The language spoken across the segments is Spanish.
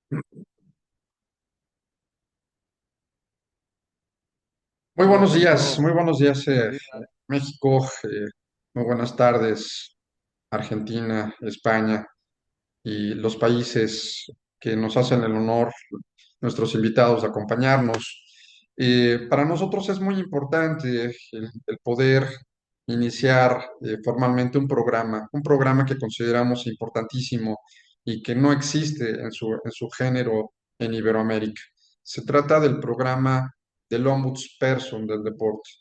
Muy buenos días, México, muy buenas tardes, Argentina, España y los países que nos hacen el honor, nuestros invitados, de acompañarnos. Para nosotros es muy importante el poder iniciar formalmente un programa que consideramos importantísimo y que no existe en su género en Iberoamérica. Se trata del programa del Ombudsperson del deporte.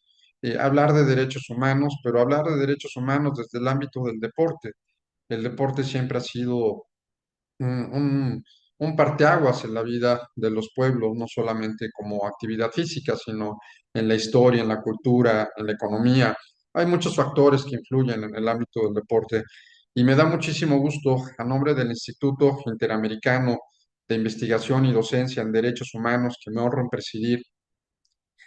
Hablar de derechos humanos, pero hablar de derechos humanos desde el ámbito del deporte. El deporte siempre ha sido un parteaguas en la vida de los pueblos, no solamente como actividad física, sino en la historia, en la cultura, en la economía. Hay muchos factores que influyen en el ámbito del deporte y me da muchísimo gusto, a nombre del Instituto Interamericano de Investigación y Docencia en Derechos Humanos, que me honro en presidir,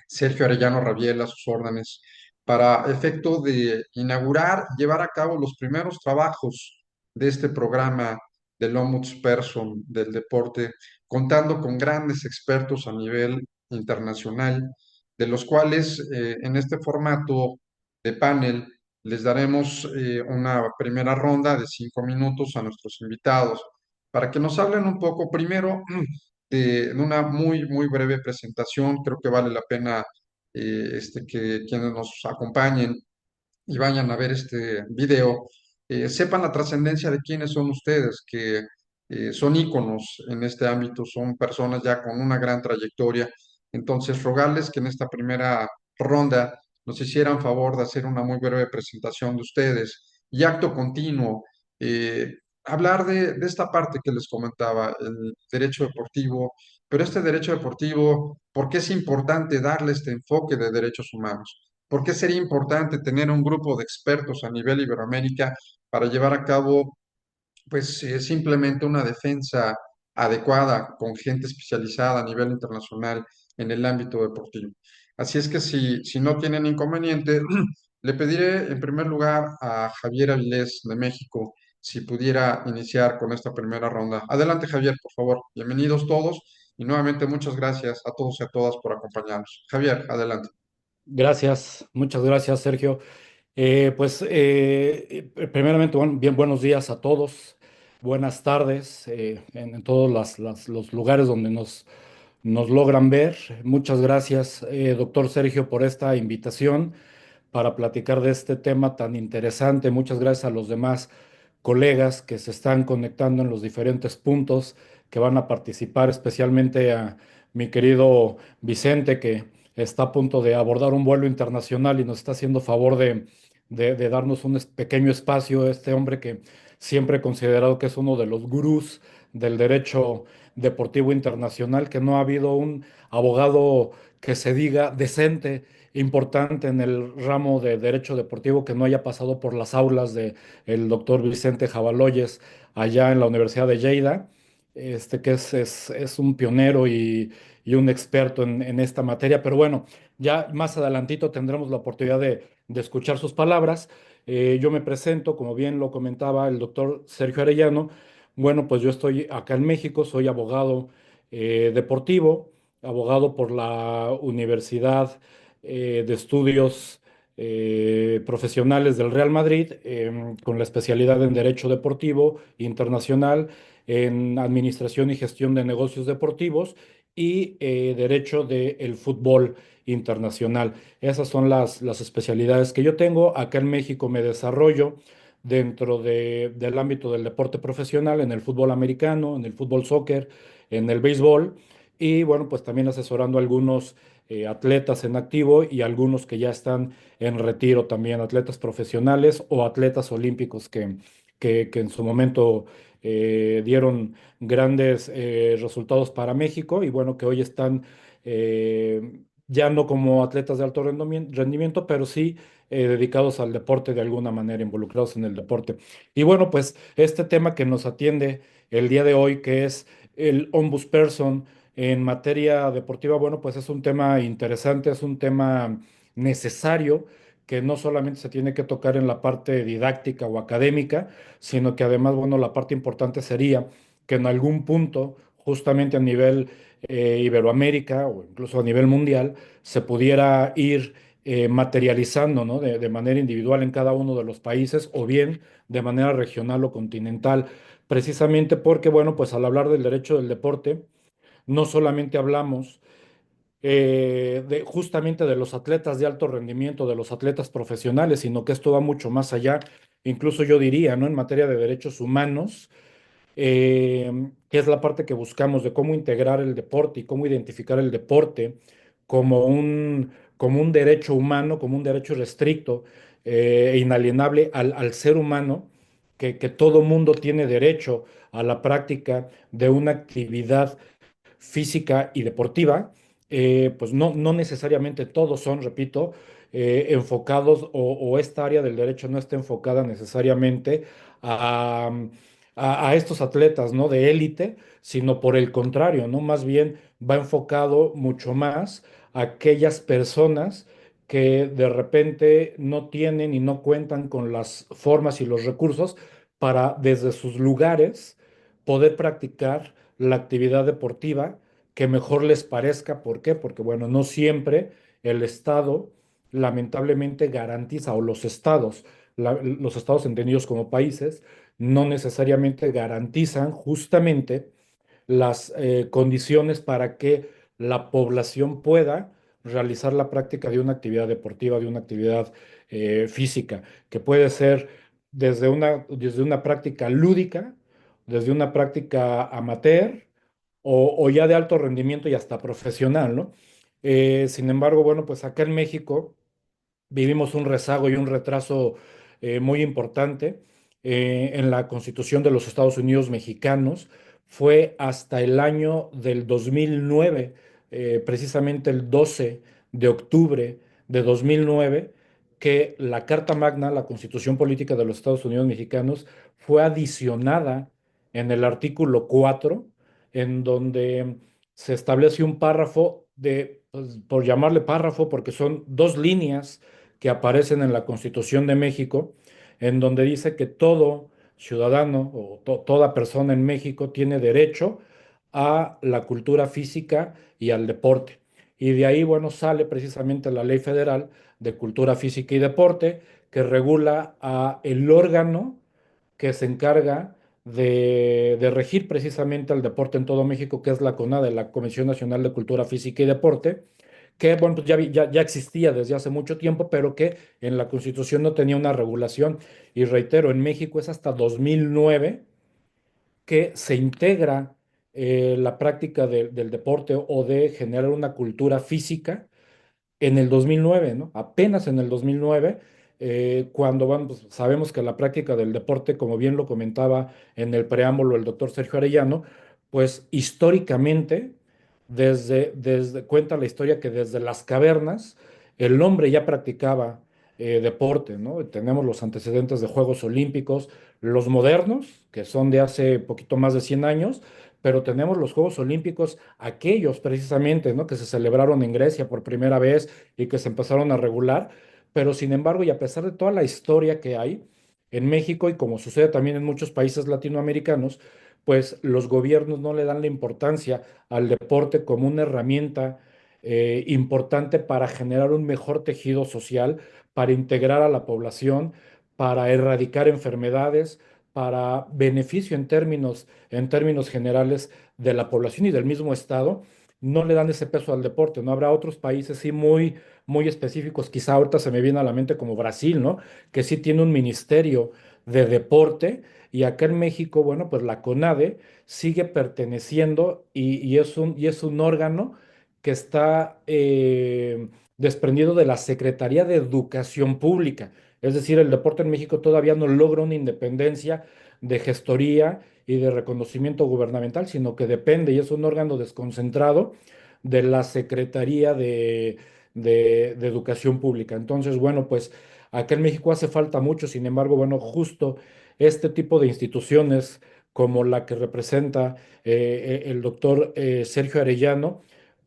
Sergio Arellano Rabiel, a sus órdenes, para efecto de inaugurar, llevar a cabo los primeros trabajos de este programa del Ombudsperson del deporte, contando con grandes expertos a nivel internacional, de los cuales en este formato de panel les daremos una primera ronda de 5 minutos a nuestros invitados para que nos hablen un poco primero de una muy breve presentación. Creo que vale la pena que quienes nos acompañen y vayan a ver este video, sepan la trascendencia de quiénes son ustedes, que son íconos en este ámbito, son personas ya con una gran trayectoria. Entonces, rogarles que en esta primera ronda nos hicieran favor de hacer una muy breve presentación de ustedes y acto continuo, hablar de esta parte que les comentaba, el derecho deportivo, pero este derecho deportivo, ¿por qué es importante darle este enfoque de derechos humanos? ¿Por qué sería importante tener un grupo de expertos a nivel Iberoamérica para llevar a cabo, pues, simplemente una defensa adecuada con gente especializada a nivel internacional en el ámbito deportivo? Así es que si no tienen inconveniente, le pediré en primer lugar a Javier Avilés de México si pudiera iniciar con esta primera ronda. Adelante, Javier, por favor. Bienvenidos todos y nuevamente muchas gracias a todos y a todas por acompañarnos. Javier, adelante. Gracias, muchas gracias, Sergio. Primeramente, bien, buenos días a todos, buenas tardes en todos los lugares donde nos logran ver. Muchas gracias, doctor Sergio, por esta invitación para platicar de este tema tan interesante. Muchas gracias a los demás colegas que se están conectando en los diferentes puntos que van a participar, especialmente a mi querido Vicente, que está a punto de abordar un vuelo internacional y nos está haciendo favor de darnos un pequeño espacio. Este hombre que siempre he considerado que es uno de los gurús del derecho deportivo internacional, que no ha habido un abogado que se diga decente, importante en el ramo de derecho deportivo, que no haya pasado por las aulas de el doctor Vicente Jabaloyes allá en la Universidad de Lleida, que es un pionero y un experto en esta materia. Pero bueno, ya más adelantito tendremos la oportunidad de escuchar sus palabras. Yo me presento, como bien lo comentaba el doctor Sergio Arellano. Bueno, pues yo estoy acá en México, soy abogado deportivo, abogado por la Universidad de Estudios Profesionales del Real Madrid, con la especialidad en Derecho Deportivo Internacional, en Administración y Gestión de Negocios Deportivos y Derecho del Fútbol Internacional. Esas son las especialidades que yo tengo. Acá en México me desarrollo dentro del ámbito del deporte profesional, en el fútbol americano, en el fútbol soccer, en el béisbol y bueno, pues también asesorando a algunos atletas en activo y algunos que ya están en retiro también, atletas profesionales o atletas olímpicos que en su momento dieron grandes resultados para México y bueno, que hoy están ya no como atletas de alto rendimiento, pero sí dedicados al deporte de alguna manera, involucrados en el deporte. Y bueno, pues este tema que nos atiende el día de hoy, que es el ombudsperson en materia deportiva, bueno, pues es un tema interesante, es un tema necesario que no solamente se tiene que tocar en la parte didáctica o académica, sino que además, bueno, la parte importante sería que en algún punto, justamente a nivel Iberoamérica o incluso a nivel mundial se pudiera ir materializando, ¿no? De manera individual en cada uno de los países o bien de manera regional o continental, precisamente porque, bueno, pues al hablar del derecho del deporte, no solamente hablamos justamente de los atletas de alto rendimiento, de los atletas profesionales, sino que esto va mucho más allá, incluso yo diría, ¿no? En materia de derechos humanos, que es la parte que buscamos de cómo integrar el deporte y cómo identificar el deporte como un derecho humano, como un derecho restricto e inalienable al ser humano, que todo mundo tiene derecho a la práctica de una actividad física y deportiva, pues no necesariamente todos son, repito, enfocados o esta área del derecho no está enfocada necesariamente a, a estos atletas, ¿no? De élite, sino por el contrario, ¿no? Más bien va enfocado mucho más a aquellas personas que de repente no tienen y no cuentan con las formas y los recursos para desde sus lugares poder practicar la actividad deportiva que mejor les parezca. ¿Por qué? Porque, bueno, no siempre el Estado lamentablemente garantiza, o los estados, los estados entendidos como países, no necesariamente garantizan justamente las condiciones para que la población pueda realizar la práctica de una actividad deportiva, de una actividad física, que puede ser desde una práctica lúdica, desde una práctica amateur o ya de alto rendimiento y hasta profesional, ¿no? Sin embargo, bueno, pues acá en México vivimos un rezago y un retraso muy importante en la Constitución de los Estados Unidos mexicanos. Fue hasta el año del 2009, precisamente el 12 de octubre de 2009, que la Carta Magna, la Constitución Política de los Estados Unidos mexicanos, fue adicionada en el artículo 4, en donde se establece un párrafo pues, por llamarle párrafo, porque son dos líneas que aparecen en la Constitución de México, en donde dice que todo ciudadano o toda persona en México tiene derecho a la cultura física y al deporte. Y de ahí, bueno, sale precisamente la Ley Federal de Cultura Física y Deporte, que regula a el órgano que se encarga de regir precisamente al deporte en todo México, que es la CONADE, la Comisión Nacional de Cultura Física y Deporte, que bueno, pues ya existía desde hace mucho tiempo, pero que en la Constitución no tenía una regulación. Y reitero, en México es hasta 2009 que se integra la práctica del deporte o de generar una cultura física en el 2009, ¿no? Apenas en el 2009, cuando vamos, pues, sabemos que la práctica del deporte, como bien lo comentaba en el preámbulo el doctor Sergio Arellano, pues históricamente, cuenta la historia que desde las cavernas el hombre ya practicaba deporte, ¿no? Tenemos los antecedentes de Juegos Olímpicos, los modernos, que son de hace poquito más de 100 años, pero tenemos los Juegos Olímpicos, aquellos precisamente, ¿no? Que se celebraron en Grecia por primera vez y que se empezaron a regular, pero sin embargo, y a pesar de toda la historia que hay en México y como sucede también en muchos países latinoamericanos, pues los gobiernos no le dan la importancia al deporte como una herramienta importante para generar un mejor tejido social, para integrar a la población, para erradicar enfermedades, para beneficio en términos generales de la población y del mismo Estado, no le dan ese peso al deporte, ¿no? Habrá otros países sí muy específicos, quizá ahorita se me viene a la mente como Brasil, ¿no? Que sí tiene un ministerio de deporte y acá en México, bueno, pues la CONADE sigue perteneciendo y es un órgano que está desprendido de la Secretaría de Educación Pública. Es decir, el deporte en México todavía no logra una independencia de gestoría y de reconocimiento gubernamental, sino que depende y es un órgano desconcentrado de la Secretaría de Educación Pública. Entonces, bueno, pues acá en México hace falta mucho, sin embargo, bueno, justo este tipo de instituciones como la que representa el doctor Sergio Arellano,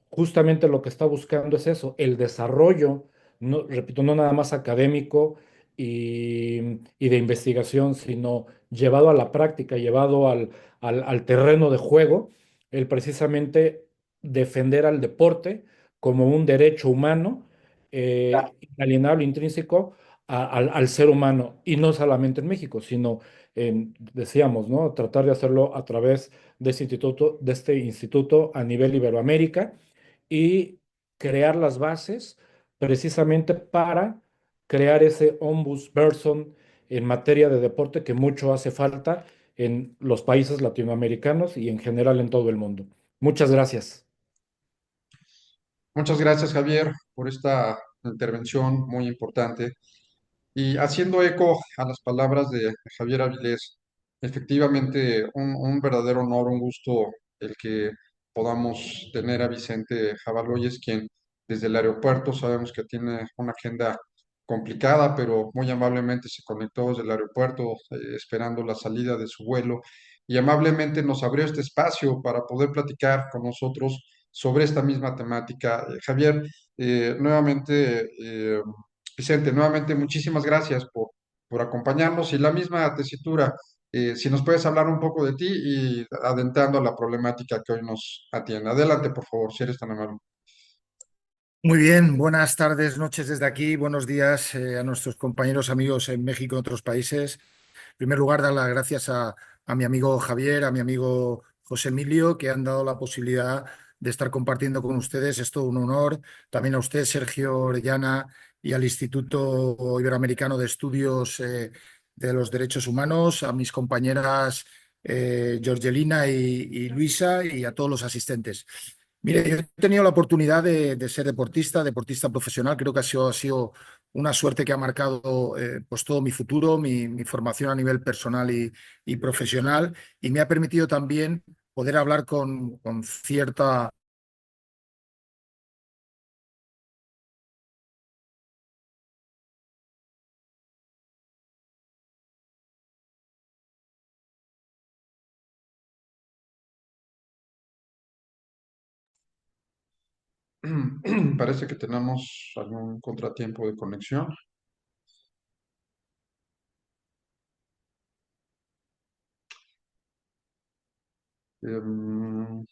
justamente lo que está buscando es eso, el desarrollo, no, repito, no nada más académico y de investigación, sino llevado a la práctica, llevado al terreno de juego el precisamente defender al deporte como un derecho humano inalienable, intrínseco al ser humano, y no solamente en México, sino, decíamos, ¿no? Tratar de hacerlo a través de este instituto a nivel Iberoamérica y crear las bases precisamente para crear ese ombudsperson en materia de deporte que mucho hace falta en los países latinoamericanos y en general en todo el mundo. Muchas gracias. Muchas gracias, Javier, por esta intervención muy importante. Y haciendo eco a las palabras de Javier Avilés, efectivamente un verdadero honor, un gusto el que podamos tener a Vicente Jabaloyes, quien desde el aeropuerto sabemos que tiene una agenda complicada, pero muy amablemente se conectó desde el aeropuerto esperando la salida de su vuelo y amablemente nos abrió este espacio para poder platicar con nosotros sobre esta misma temática. Javier, nuevamente... Vicente, nuevamente muchísimas gracias por acompañarnos y la misma tesitura, si nos puedes hablar un poco de ti y adentrando a la problemática que hoy nos atiende. Adelante, por favor, si eres tan amable. Muy bien, buenas tardes, noches desde aquí, buenos días a nuestros compañeros, amigos en México y otros países. En primer lugar, dar las gracias a mi amigo Javier, a mi amigo José Emilio, que han dado la posibilidad de estar compartiendo con ustedes. Es todo un honor. También a usted, Sergio Orellana, y al Instituto Iberoamericano de Estudios de los Derechos Humanos, a mis compañeras Georgelina y Luisa, y a todos los asistentes. Mire, yo he tenido la oportunidad de ser deportista profesional. Creo que ha sido una suerte que ha marcado pues todo mi futuro, mi formación a nivel personal y profesional, y me ha permitido también poder hablar con cierta... Parece que tenemos algún contratiempo de conexión. Em,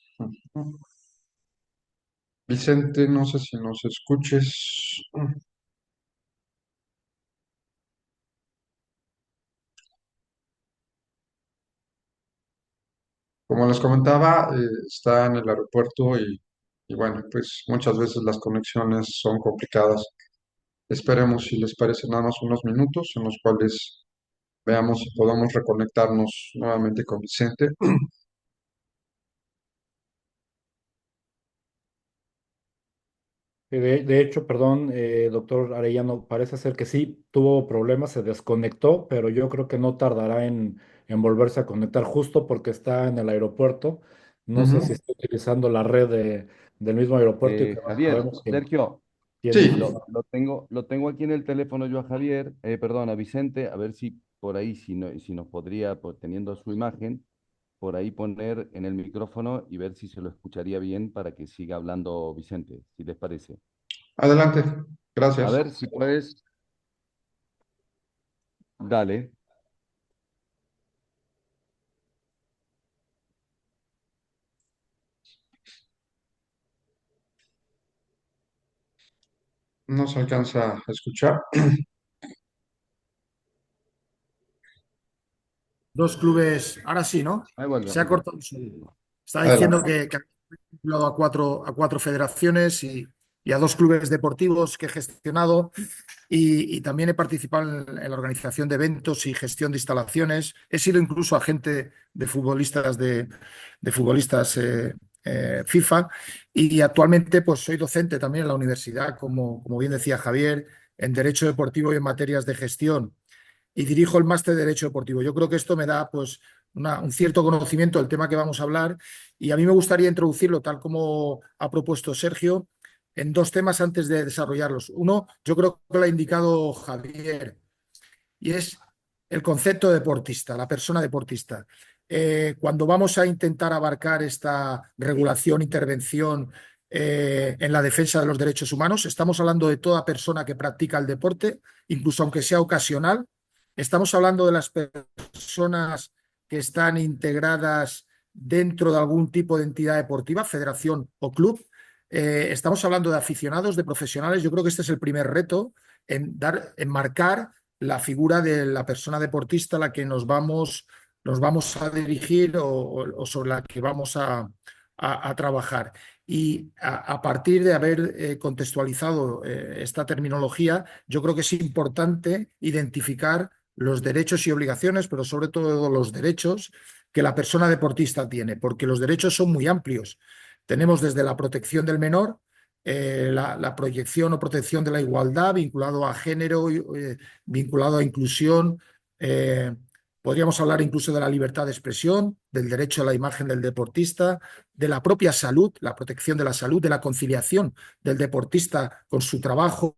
Vicente, no sé si nos escuches. Como les comentaba, está en el aeropuerto y bueno, pues muchas veces las conexiones son complicadas. Esperemos, si les parece, nada más unos minutos en los cuales veamos si podemos reconectarnos nuevamente con Vicente. De hecho, perdón, doctor Arellano, parece ser que sí tuvo problemas, se desconectó, pero yo creo que no tardará en volverse a conectar justo porque está en el aeropuerto. No sé si Ujú. está utilizando la red del mismo aeropuerto y que no Javier, sabemos quién Sergio, tiene Sí, sus... lo tengo aquí en el teléfono yo a Javier, perdón, a Vicente, a ver si por ahí, si nos podría, pues, teniendo su imagen, por ahí poner en el micrófono y ver si se lo escucharía bien para que siga hablando Vicente, si les parece. adelante. A Gracias. ver si puedes, dale. No se alcanza a escuchar. Dos clubes, ahora sí, ¿no? Ahí vuelve, Se ha ahí vuelve. cortado un segundo. Estaba diciendo Adelante. que ha vinculado a cuatro federaciones y a dos clubes deportivos que he gestionado. Y también he participado en la organización de eventos y gestión de instalaciones. He sido incluso agente de futbolistas de futbolistas FIFA, y actualmente pues soy docente también en la universidad, como bien decía Javier, en Derecho Deportivo y en materias de gestión, y dirijo el máster de Derecho Deportivo. Yo creo que esto me da pues un cierto conocimiento del tema que vamos a hablar, y a mí me gustaría introducirlo, tal como ha propuesto Sergio, en dos temas antes de desarrollarlos. Uno, yo creo que lo ha indicado Javier, y es el concepto de deportista, la persona deportista. Cuando vamos a intentar abarcar esta regulación, intervención en la defensa de los derechos humanos, estamos hablando de toda persona que practica el deporte, incluso aunque sea ocasional. Estamos hablando de las personas que están integradas dentro de algún tipo de entidad deportiva, federación o club. Estamos hablando de aficionados, de profesionales. Yo creo que este es el primer reto en marcar la figura de la persona deportista a la que nos vamos a dirigir o sobre la que vamos a trabajar. Y a partir de haber contextualizado esta terminología, yo creo que es importante identificar los derechos y obligaciones, pero sobre todo los derechos que la persona deportista tiene, porque los derechos son muy amplios. Tenemos desde la protección del menor, la proyección o protección de la igualdad vinculado a género, vinculado a inclusión. Podríamos hablar incluso de la libertad de expresión, del derecho a la imagen del deportista, de la propia salud, la protección de la salud, de la conciliación del deportista con su trabajo.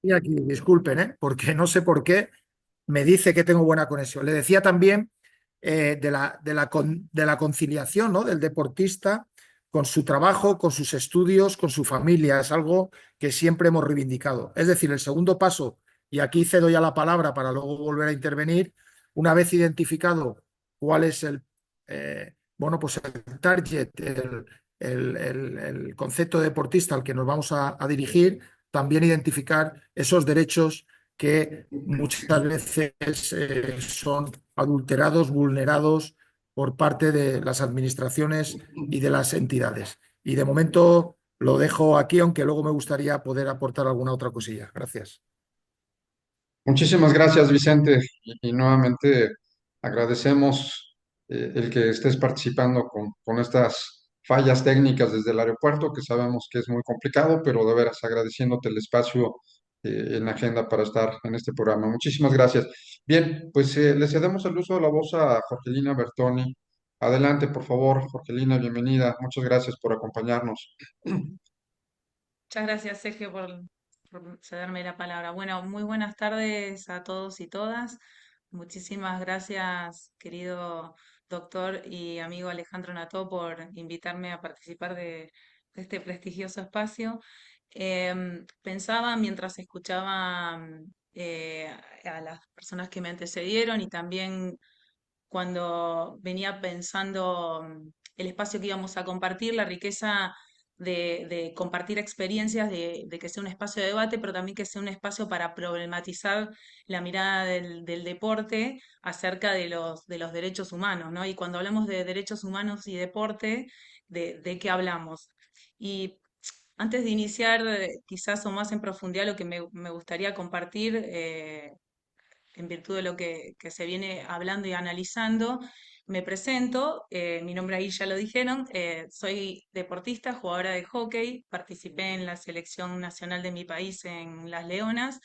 Y aquí, disculpen, porque no sé por qué me dice que tengo buena conexión. Le decía también de la conciliación, ¿no? Del deportista con su trabajo, con sus estudios, con su familia. Es algo que siempre hemos reivindicado. Es decir, el segundo paso, y aquí cedo ya la palabra para luego volver a intervenir, una vez identificado cuál es bueno, pues el target, el concepto de deportista al que nos vamos a dirigir, también identificar esos derechos que muchas veces son adulterados, vulnerados por parte de las administraciones y de las entidades. Y de momento lo dejo aquí, aunque luego me gustaría poder aportar alguna otra cosilla. Gracias. Muchísimas gracias, Vicente. Y nuevamente agradecemos el que estés participando con estas fallas técnicas desde el aeropuerto, que sabemos que es muy complicado, pero de veras agradeciéndote el espacio en la agenda para estar en este programa. Muchísimas gracias. Bien, pues le cedemos el uso de la voz a Jorgelina Bertoni. Adelante, por favor, Jorgelina, bienvenida. Muchas gracias por acompañarnos. Muchas gracias, Sergio, por cederme la palabra. Bueno, muy buenas tardes a todos y todas. Muchísimas gracias, querido doctor y amigo Alejandro Nató, por invitarme a participar de este prestigioso espacio. Pensaba mientras escuchaba a las personas que me antecedieron y también cuando venía pensando el espacio que íbamos a compartir, la riqueza de compartir experiencias, de que sea un espacio de debate, pero también que sea un espacio para problematizar la mirada del deporte acerca de los derechos humanos, ¿no? Y cuando hablamos de derechos humanos y deporte, de qué hablamos? Y antes de iniciar, quizás o más en profundidad, lo que me gustaría compartir, en virtud de lo que se viene hablando y analizando, me presento. Mi nombre ahí ya lo dijeron. Soy deportista, jugadora de hockey. Participé en la selección nacional de mi país en Las Leonas.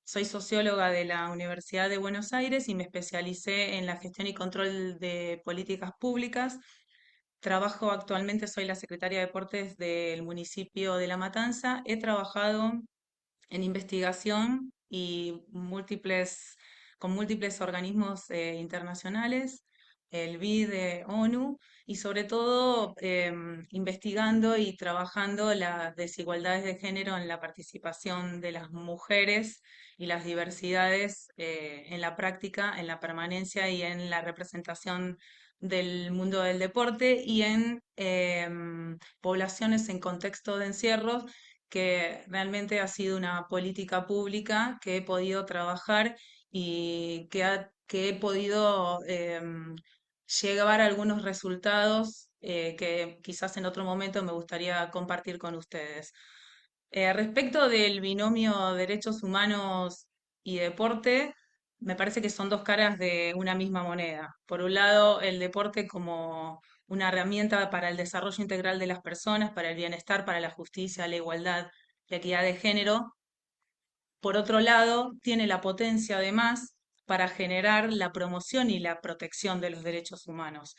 Soy socióloga de la Universidad de Buenos Aires y me especialicé en la gestión y control de políticas públicas. Trabajo actualmente, soy la secretaria de deportes del municipio de La Matanza. He trabajado en investigación y con múltiples organismos internacionales, el BID de ONU, y sobre todo investigando y trabajando las desigualdades de género en la participación de las mujeres y las diversidades en la práctica, en la permanencia y en la representación del mundo del deporte y en poblaciones en contexto de encierros, que realmente ha sido una política pública que he podido trabajar y que he podido llevar a algunos resultados que quizás en otro momento me gustaría compartir con ustedes. Respecto del binomio derechos humanos y deporte, me parece que son dos caras de una misma moneda. Por un lado, el deporte como una herramienta para el desarrollo integral de las personas, para el bienestar, para la justicia, la igualdad y equidad de género. Por otro lado, tiene la potencia además para generar la promoción y la protección de los derechos humanos.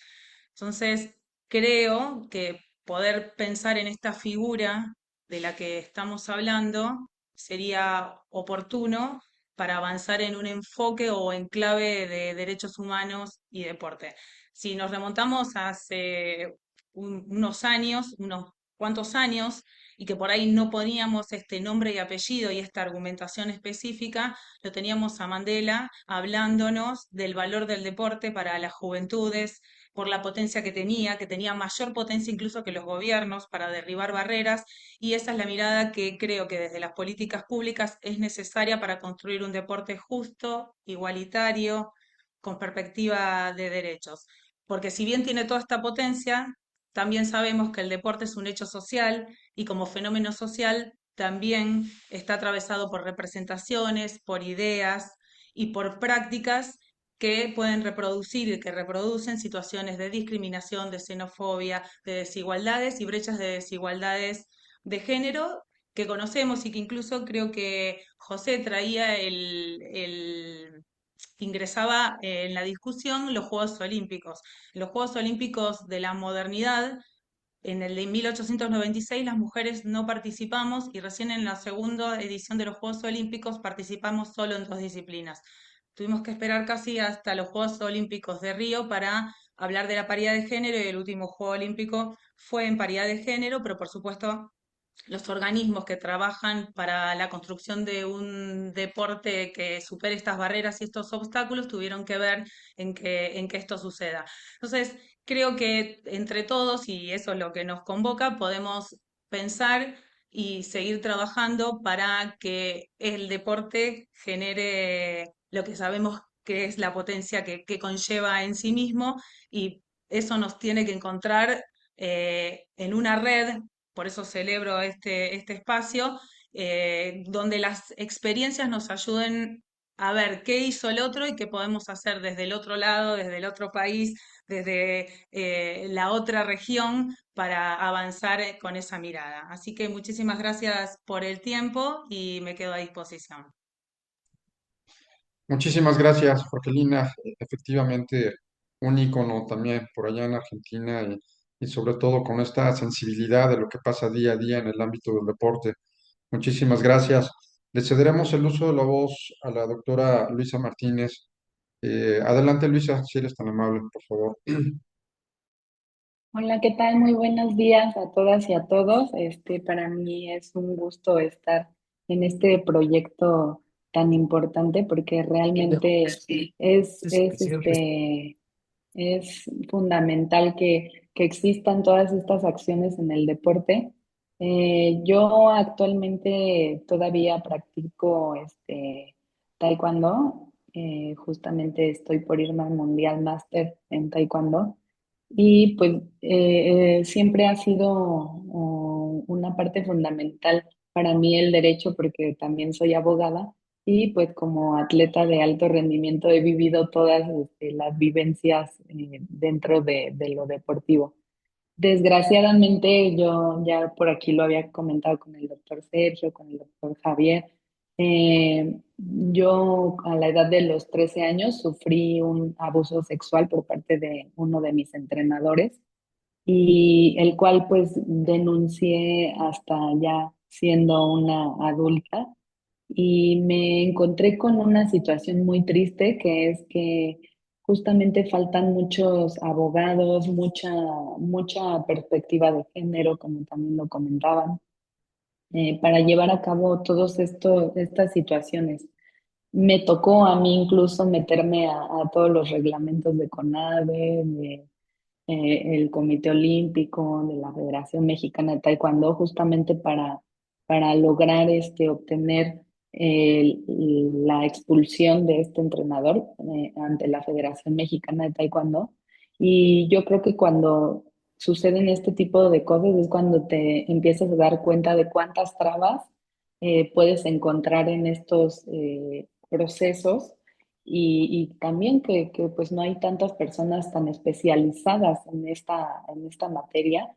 Entonces, creo que poder pensar en esta figura de la que estamos hablando sería oportuno para avanzar en un enfoque o enclave de derechos humanos y deporte. Si nos remontamos hace unos años, unos cuantos años, y que por ahí no poníamos este nombre y apellido y esta argumentación específica, lo teníamos a Mandela hablándonos del valor del deporte para las juventudes, por la potencia que tenía mayor potencia incluso que los gobiernos para derribar barreras, y esa es la mirada que creo que desde las políticas públicas es necesaria para construir un deporte justo, igualitario, con perspectiva de derechos. Porque si bien tiene toda esta potencia, también sabemos que el deporte es un hecho social y como fenómeno social también está atravesado por representaciones, por ideas y por prácticas que pueden reproducir y que reproducen situaciones de discriminación, de xenofobia, de desigualdades y brechas de desigualdades de género que conocemos y que incluso creo que José traía ingresaba en la discusión los Juegos Olímpicos. Los Juegos Olímpicos de la modernidad, en el de 1896 las mujeres no participamos y recién en la segunda edición de los Juegos Olímpicos participamos solo en 2 disciplinas. Tuvimos que esperar casi hasta los Juegos Olímpicos de Río para hablar de la paridad de género y el último Juego Olímpico fue en paridad de género, pero por supuesto los organismos que trabajan para la construcción de un deporte que supere estas barreras y estos obstáculos tuvieron que ver en que esto suceda. Entonces, creo que entre todos, y eso es lo que nos convoca, podemos pensar y seguir trabajando para que el deporte genere lo que sabemos que es la potencia que conlleva en sí mismo y eso nos tiene que encontrar en una red, por eso celebro este espacio, donde las experiencias nos ayuden a ver qué hizo el otro y qué podemos hacer desde el otro lado, desde el otro país, desde la otra región para avanzar con esa mirada. Así que muchísimas gracias por el tiempo y me quedo a disposición. Muchísimas gracias, Jorgelina. Efectivamente, un ícono también por allá en Argentina y sobre todo con esta sensibilidad de lo que pasa día a día en el ámbito del deporte. Muchísimas gracias. Le cederemos el uso de la voz a la doctora Luisa Martínez. Adelante, Luisa, si eres tan amable, por favor. Hola, ¿qué tal? Muy buenos días a todas y a todos. Para mí es un gusto estar en este proyecto tan importante porque realmente es fundamental que existan todas estas acciones en el deporte. Yo actualmente todavía practico taekwondo. Justamente estoy por irme al Mundial Máster en taekwondo. Y pues siempre ha sido una parte fundamental para mí el derecho porque también soy abogada y pues como atleta de alto rendimiento he vivido todas las vivencias dentro de lo deportivo. Desgraciadamente, yo ya por aquí lo había comentado con el doctor Sergio, con el doctor Javier. Yo a la edad de los 13 años sufrí un abuso sexual por parte de uno de mis entrenadores y el cual pues denuncié hasta ya siendo una adulta y me encontré con una situación muy triste que es que justamente faltan muchos abogados, mucha perspectiva de género, como también lo comentaban, para llevar a cabo estas situaciones. Me tocó a mí incluso meterme a todos los reglamentos de CONADE, el Comité Olímpico, de la Federación Mexicana de Taekwondo, justamente para lograr obtener la expulsión de este entrenador ante la Federación Mexicana de Taekwondo. Y yo creo que cuando suceden este tipo de cosas es cuando te empiezas a dar cuenta de cuántas trabas puedes encontrar en estos procesos y también que pues no hay tantas personas tan especializadas en esta materia.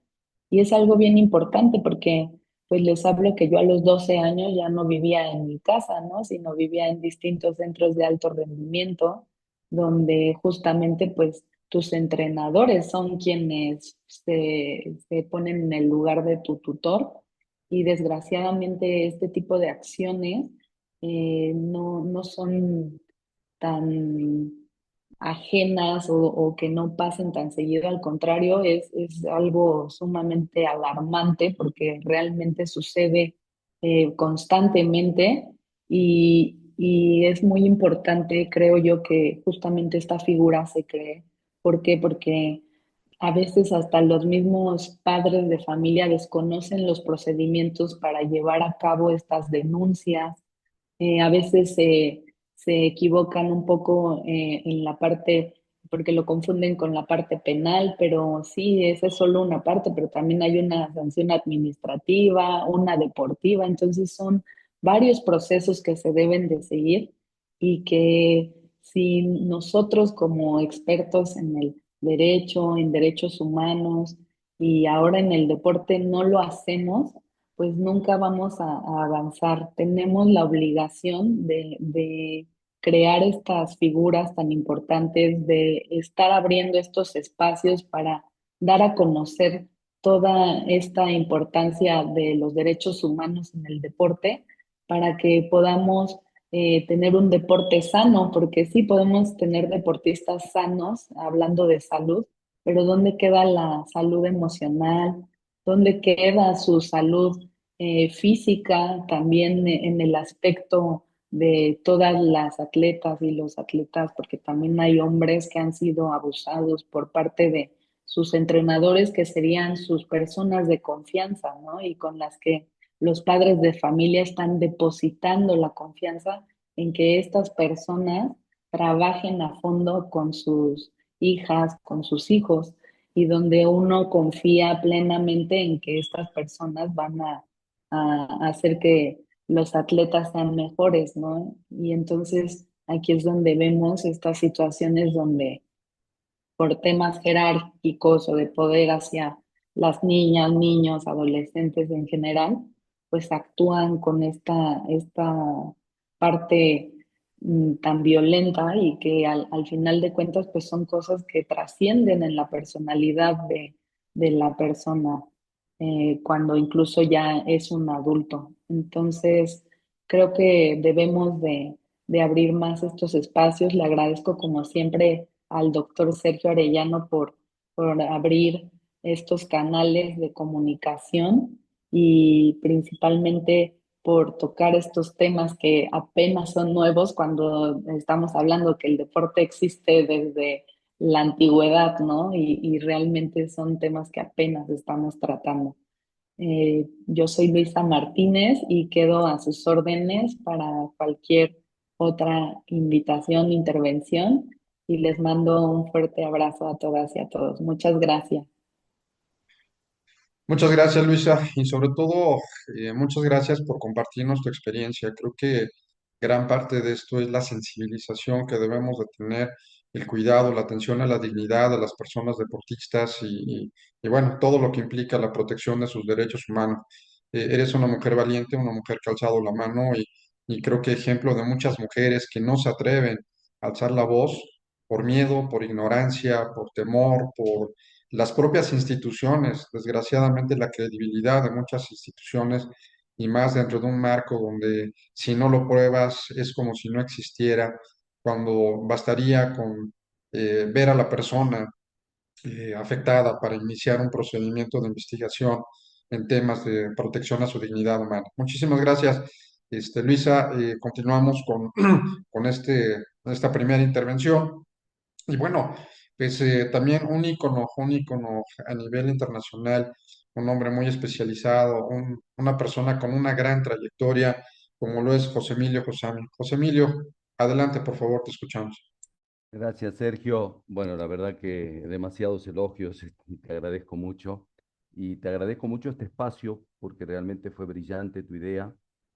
Y es algo bien importante porque pues les hablo que yo a los 12 años ya no vivía en mi casa, ¿no? Sino vivía en distintos centros de alto rendimiento, donde justamente pues tus entrenadores son quienes se ponen en el lugar de tu tutor. Y desgraciadamente este tipo de acciones no son tan ajenas o que no pasen tan seguido. Al contrario, es algo sumamente alarmante porque realmente sucede constantemente y es muy importante, creo yo, que justamente esta figura se cree. ¿Por qué? Porque a veces hasta los mismos padres de familia desconocen los procedimientos para llevar a cabo estas denuncias. A veces se equivocan un poco en la parte, porque lo confunden con la parte penal, pero sí, esa es solo una parte, pero también hay una sanción administrativa, una deportiva, entonces son varios procesos que se deben de seguir y que si nosotros como expertos en el derecho, en derechos humanos y ahora en el deporte no lo hacemos, pues nunca vamos a avanzar. Tenemos la obligación de crear estas figuras tan importantes, de estar abriendo estos espacios para dar a conocer toda esta importancia de los derechos humanos en el deporte, para que podamos tener un deporte sano, porque sí podemos tener deportistas sanos, hablando de salud, pero ¿dónde queda la salud emocional? ¿Dónde queda su salud física, también en el aspecto de todas las atletas y los atletas, porque también hay hombres que han sido abusados por parte de sus entrenadores, que serían sus personas de confianza, ¿no? Y con las que los padres de familia están depositando la confianza en que estas personas trabajen a fondo con sus hijas, con sus hijos, y donde uno confía plenamente en que estas personas van a hacer que los atletas sean mejores, ¿no? Y entonces aquí es donde vemos estas situaciones donde por temas jerárquicos o de poder hacia las niñas, niños, adolescentes en general, pues actúan con esta parte tan violenta y que al final de cuentas pues son cosas que trascienden en la personalidad de la persona cuando incluso ya es un adulto. Entonces, creo que debemos de abrir más estos espacios. Le agradezco como siempre al doctor Sergio Arellano por abrir estos canales de comunicación y principalmente por tocar estos temas que apenas son nuevos cuando estamos hablando que el deporte existe desde la antigüedad, ¿no? Y realmente son temas que apenas estamos tratando. Yo soy Luisa Martínez y quedo a sus órdenes para cualquier otra invitación, intervención, y les mando un fuerte abrazo a todas y a todos. Muchas gracias. Muchas gracias, Luisa, y sobre todo, muchas gracias por compartirnos tu experiencia. Creo que gran parte de esto es la sensibilización que debemos de tener, el cuidado, la atención a la dignidad de las personas deportistas y bueno, todo lo que implica la protección de sus derechos humanos. Eres una mujer valiente, una mujer que ha alzado la mano y creo que ejemplo de muchas mujeres que no se atreven a alzar la voz por miedo, por ignorancia, por temor, por las propias instituciones, desgraciadamente la credibilidad de muchas instituciones y más dentro de un marco donde si no lo pruebas es como si no existiera, cuando bastaría con ver a la persona afectada para iniciar un procedimiento de investigación en temas de protección a su dignidad humana. Muchísimas gracias, Luisa. Continuamos con, con esta primera intervención. Y bueno, pues también un ícono a nivel internacional, un hombre muy especializado, una persona con una gran trayectoria, como lo es José Emilio Josami. José Emilio, adelante, por favor, te escuchamos. Gracias, Sergio. Bueno, la verdad que demasiados elogios, te agradezco mucho. Y te agradezco mucho este espacio porque realmente fue brillante tu idea.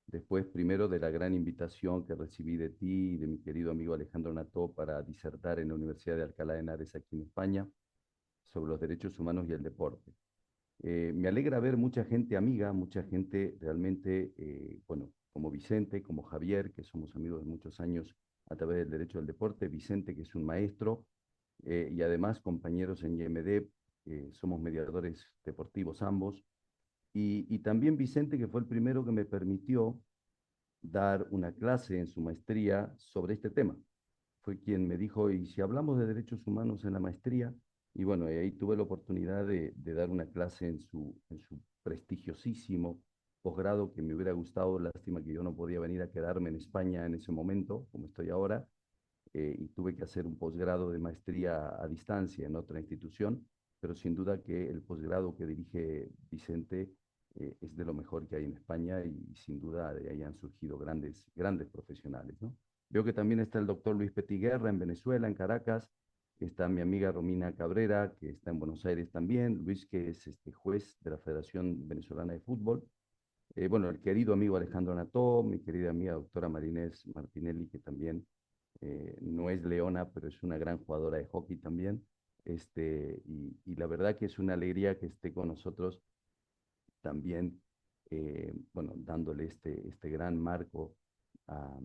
Después, primero, de la gran invitación que recibí de ti y de mi querido amigo Alejandro Nató para disertar en la Universidad de Alcalá de Henares aquí en España sobre los derechos humanos y el deporte. Me alegra ver mucha gente amiga, mucha gente realmente, bueno, como Vicente, como Javier, que somos amigos de muchos años a través del derecho del deporte, Vicente, que es un maestro, y además compañeros en IMD, somos mediadores deportivos ambos, y también Vicente, que fue el primero que me permitió dar una clase en su maestría sobre este tema. fue quien me dijo, y si hablamos de derechos humanos en la maestría, y bueno, y ahí tuve la oportunidad de dar una clase en su prestigiosísimo posgrado que me hubiera gustado, lástima que yo no podía venir a quedarme en España en ese momento, como estoy ahora, y tuve que hacer un posgrado de maestría a distancia en otra institución, pero sin duda que el posgrado que dirige Vicente es de lo mejor que hay en España y sin duda de ahí han surgido grandes profesionales, ¿no? Veo que también está el doctor Luis Petiguerra en Venezuela, en Caracas, está mi amiga Romina Cabrera, que está en Buenos Aires también, Luis, que es juez de la Federación Venezolana de Fútbol, bueno, el querido amigo Alejandro Nató, mi querida amiga doctora Marinés Martinelli, que también no es leona, pero es una gran jugadora de hockey también. Y la verdad que es una alegría que esté con nosotros también, bueno, dándole este gran marco a,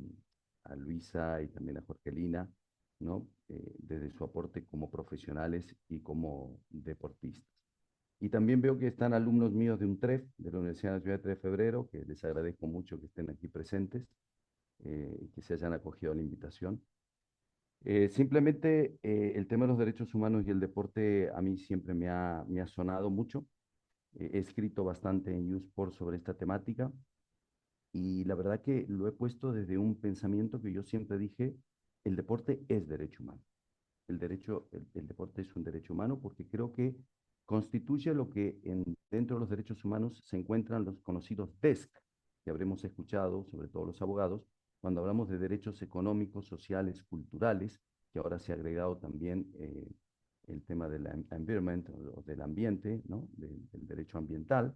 a Luisa y también a Jorgelina, ¿no? Desde su aporte como profesionales y como deportistas. Y también veo que están alumnos míos de UNTREF, de la Universidad Nacional de 3 de Febrero, que les agradezco mucho que estén aquí presentes y que se hayan acogido a la invitación. Simplemente el tema de los derechos humanos y el deporte a mí siempre me ha sonado mucho. He escrito bastante en YouSport sobre esta temática y la verdad que lo he puesto desde un pensamiento que yo siempre dije, el deporte es derecho humano. El deporte es un derecho humano porque creo que constituye lo que dentro de los derechos humanos se encuentran los conocidos DESC, que habremos escuchado, sobre todo los abogados, cuando hablamos de derechos económicos, sociales, culturales, que ahora se ha agregado también el tema del environment o del ambiente, ¿no? Del derecho ambiental,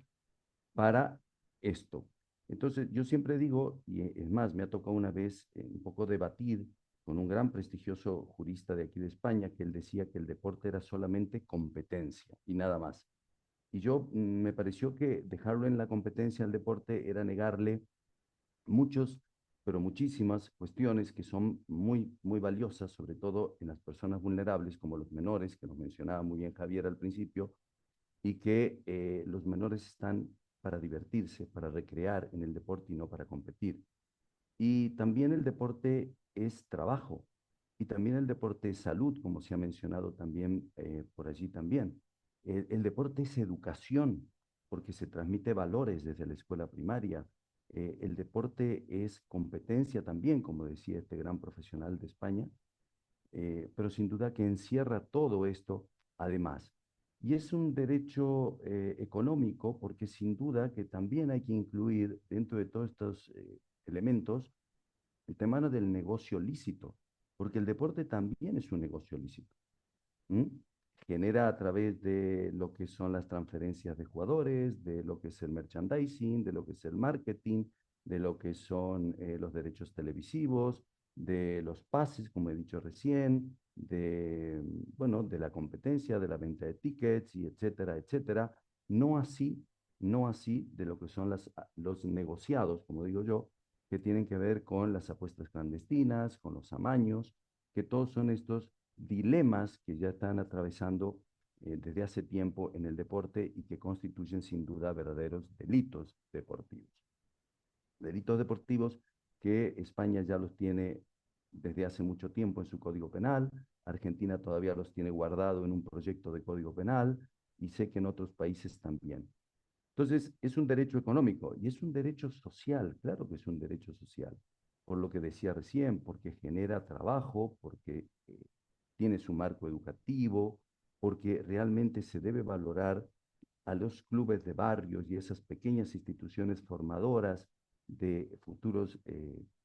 para esto. Entonces, yo siempre digo, y es más, me ha tocado una vez un poco debatir con un gran prestigioso jurista de aquí de España, que él decía que el deporte era solamente competencia y nada más. Y yo me pareció que dejarlo en la competencia al deporte era negarle muchos, pero muchísimas cuestiones que son muy valiosas, sobre todo en las personas vulnerables, como los menores, que nos mencionaba muy bien Javier al principio, y que los menores están para divertirse, para recrear en el deporte y no para competir. Y también el deporte es trabajo y también el deporte es salud, como se ha mencionado también por allí también. El deporte es educación, porque se transmite valores desde la escuela primaria. El deporte es competencia también, como decía este gran profesional de España, pero sin duda que encierra todo esto además. Y es un derecho económico porque sin duda que también hay que incluir dentro de todos estos elementos el tema del negocio lícito, porque el deporte también es un negocio lícito. ¿Mm? Genera a través de lo que son las transferencias de jugadores, de lo que es el merchandising, de lo que es el marketing, de lo que son los derechos televisivos, de los pases, como he dicho recién, bueno, de la competencia, de la venta de tickets, y etcétera, etcétera. No así, no así de lo que son los negociados, como digo yo, que tienen que ver con las apuestas clandestinas, con los amaños, que todos son estos dilemas que ya están atravesando desde hace tiempo en el deporte y que constituyen sin duda verdaderos delitos deportivos. Delitos deportivos que España ya los tiene desde hace mucho tiempo en su Código Penal, Argentina todavía los tiene guardado en un proyecto de Código Penal y sé que en otros países también. Entonces, es un derecho económico y es un derecho social, claro que es un derecho social, por lo que decía recién, porque genera trabajo, porque tiene su marco educativo, porque realmente se debe valorar a los clubes de barrios y esas pequeñas instituciones formadoras de futuros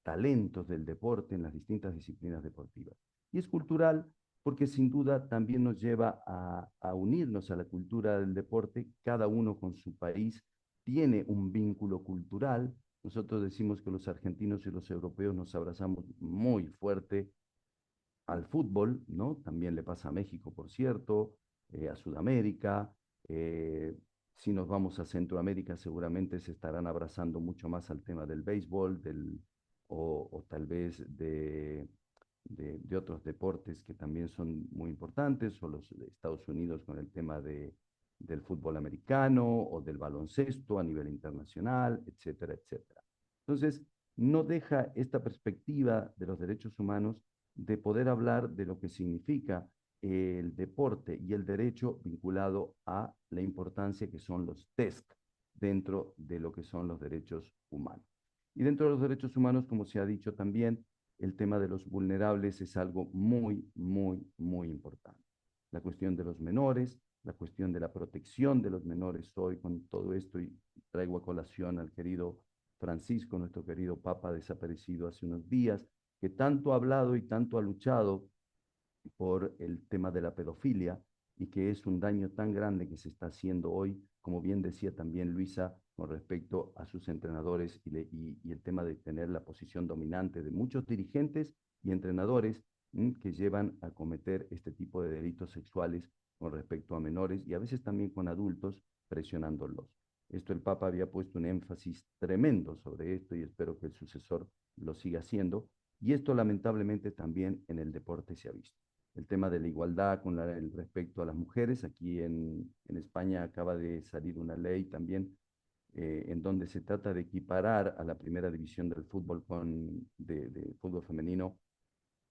talentos del deporte en las distintas disciplinas deportivas. Y es cultural porque sin duda también nos lleva a unirnos a la cultura del deporte, cada uno con su país tiene un vínculo cultural. Nosotros decimos que los argentinos y los europeos nos abrazamos muy fuerte al fútbol, ¿no? También le pasa a México, por cierto, a Sudamérica. eh, si nos vamos a Centroamérica, seguramente se estarán abrazando mucho más al tema del béisbol, o tal vez de otros deportes que también son muy importantes, o los de Estados Unidos con el tema del fútbol americano o del baloncesto a nivel internacional, etcétera, etcétera. Entonces, no deja esta perspectiva de los derechos humanos de poder hablar de lo que significa el deporte y el derecho vinculado a la importancia que son los test dentro de lo que son los derechos humanos. Y dentro de los derechos humanos, como se ha dicho también, el tema de los vulnerables es algo muy, muy, muy importante. La cuestión de los menores, la cuestión de la protección de los menores. Hoy con todo esto y traigo a colación al querido Francisco, nuestro querido Papa desaparecido hace unos días, que tanto ha hablado y tanto ha luchado por el tema de la pedofilia y que es un daño tan grande que se está haciendo hoy, como bien decía también Luisa, con respecto a sus entrenadores y el tema de tener la posición dominante de muchos dirigentes y entrenadores que llevan a cometer este tipo de delitos sexuales con respecto a menores y a veces también con adultos presionándolos. Esto el Papa había puesto un énfasis tremendo sobre esto y espero que el sucesor lo siga haciendo. Y esto lamentablemente también en el deporte se ha visto. El tema de la igualdad con el respecto a las mujeres. Aquí en España acaba de salir una ley también en donde se trata de equiparar a la primera división del fútbol de fútbol femenino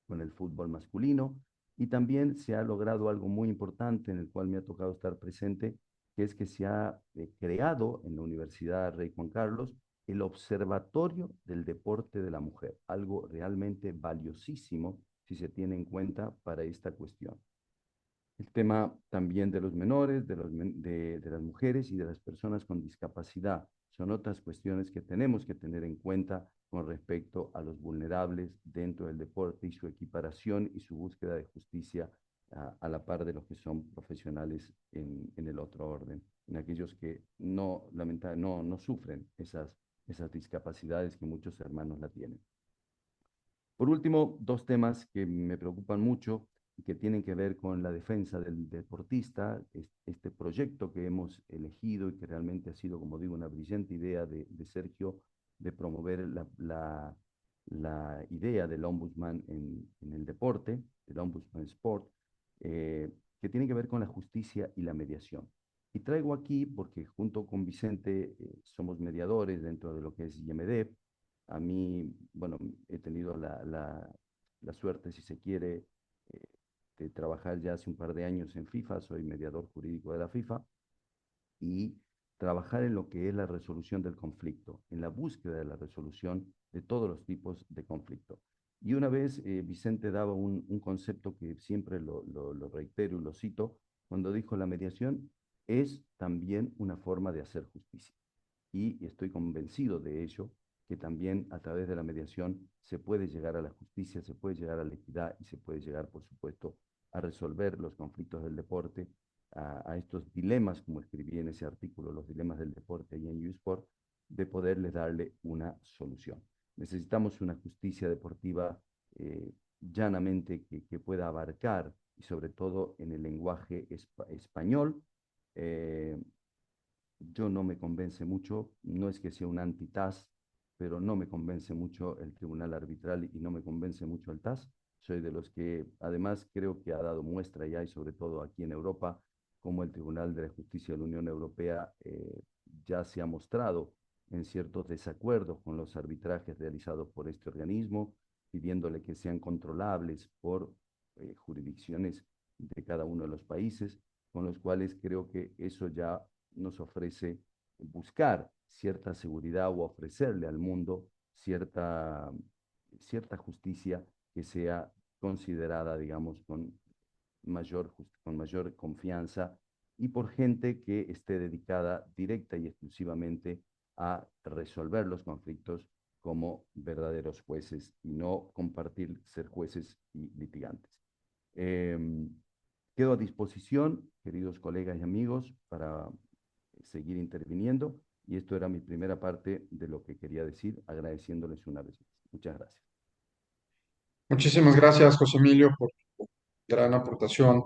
con el fútbol masculino. Y también se ha logrado algo muy importante en el cual me ha tocado estar presente, que es que se ha creado en la Universidad Rey Juan Carlos el Observatorio del Deporte de la Mujer, algo realmente valiosísimo si se tiene en cuenta para esta cuestión. El tema también de los menores, de las mujeres y de las personas con discapacidad son otras cuestiones que tenemos que tener en cuenta con respecto a los vulnerables dentro del deporte y su equiparación y su búsqueda de justicia a la par de los que son profesionales en el otro orden, en aquellos que no sufren esas discapacidades que muchos hermanos la tienen. Por último, dos temas que me preocupan mucho y que tienen que ver con la defensa del deportista, este proyecto que hemos elegido y que realmente ha sido, como digo, una brillante idea de Sergio de promover la idea del ombudsman en el deporte, el ombudsman sport, que tiene que ver con la justicia y la mediación. Y traigo aquí, porque junto con Vicente somos mediadores dentro de lo que es IMD. A mí, bueno, he tenido la suerte, si se quiere, eh, de trabajar ya hace un par de años en FIFA, soy mediador jurídico de la FIFA, y trabajar en lo que es la resolución del conflicto, en la búsqueda de la resolución de todos los tipos de conflicto. Y una vez Vicente daba un concepto que siempre lo reitero y lo cito, cuando dijo la mediación es también una forma de hacer justicia. Y estoy convencido de ello, que también a través de la mediación se puede llegar a la justicia, se puede llegar a la equidad y se puede llegar, por supuesto, a resolver los conflictos del deporte, a estos dilemas, como escribí en ese artículo, los dilemas del deporte y en YouSport, de poderles darle una solución. Necesitamos una justicia deportiva llanamente que pueda abarcar, y sobre todo en el lenguaje español. Yo no me convence mucho, no es que sea un anti-TAS, pero no me convence mucho el Tribunal Arbitral y no me convence mucho el TAS. Soy de los que además creo que ha dado muestra ya y sobre todo aquí en Europa, como el Tribunal de la Justicia de la Unión Europea ya se ha mostrado en ciertos desacuerdos con los arbitrajes realizados por este organismo, pidiéndole que sean controlables por jurisdicciones de cada uno de los países, con los cuales creo que eso ya nos ofrece buscar cierta seguridad o ofrecerle al mundo cierta justicia que sea considerada, digamos, con mayor confianza y por gente que esté dedicada directa y exclusivamente a resolver los conflictos como verdaderos jueces y no compartir ser jueces y litigantes. Quedo a disposición, queridos colegas y amigos, para seguir interviniendo. Y esto era mi primera parte de lo que quería decir, agradeciéndoles una vez más. Muchas gracias. Muchísimas gracias, José Emilio, por tu gran aportación.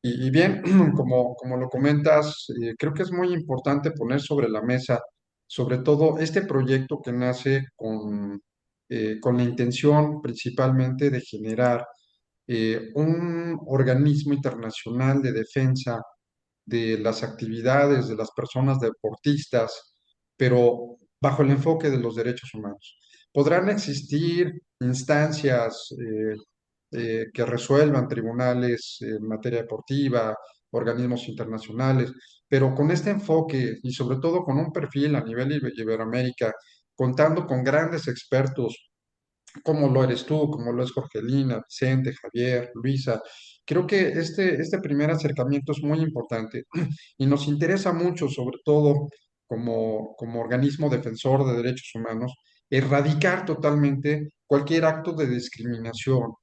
Y bien, como lo comentas, creo que es muy importante poner sobre la mesa, sobre todo este proyecto que nace con la intención principalmente de generar un organismo internacional de defensa de las actividades de las personas deportistas, pero bajo el enfoque de los derechos humanos. Podrán existir instancias que resuelvan tribunales en materia deportiva, organismos internacionales, pero con este enfoque y sobre todo con un perfil a nivel Iberoamérica, contando con grandes expertos como lo eres tú, como lo es Jorgelina, Vicente, Javier, Luisa. Creo que este primer acercamiento es muy importante y nos interesa mucho, sobre todo como organismo defensor de derechos humanos, erradicar totalmente cualquier acto de discriminación,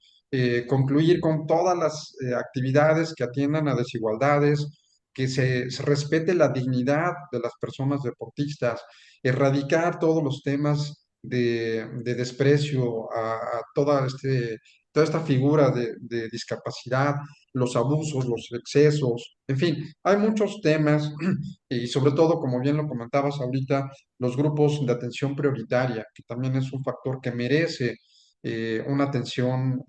concluir con todas las actividades que atiendan a desigualdades, que se respete la dignidad de las personas deportistas, erradicar todos los temas de desprecio a toda esta figura de discapacidad, los abusos, los excesos, en fin, hay muchos temas y sobre todo, como bien lo comentabas ahorita, los grupos de atención prioritaria, que también es un factor que merece una atención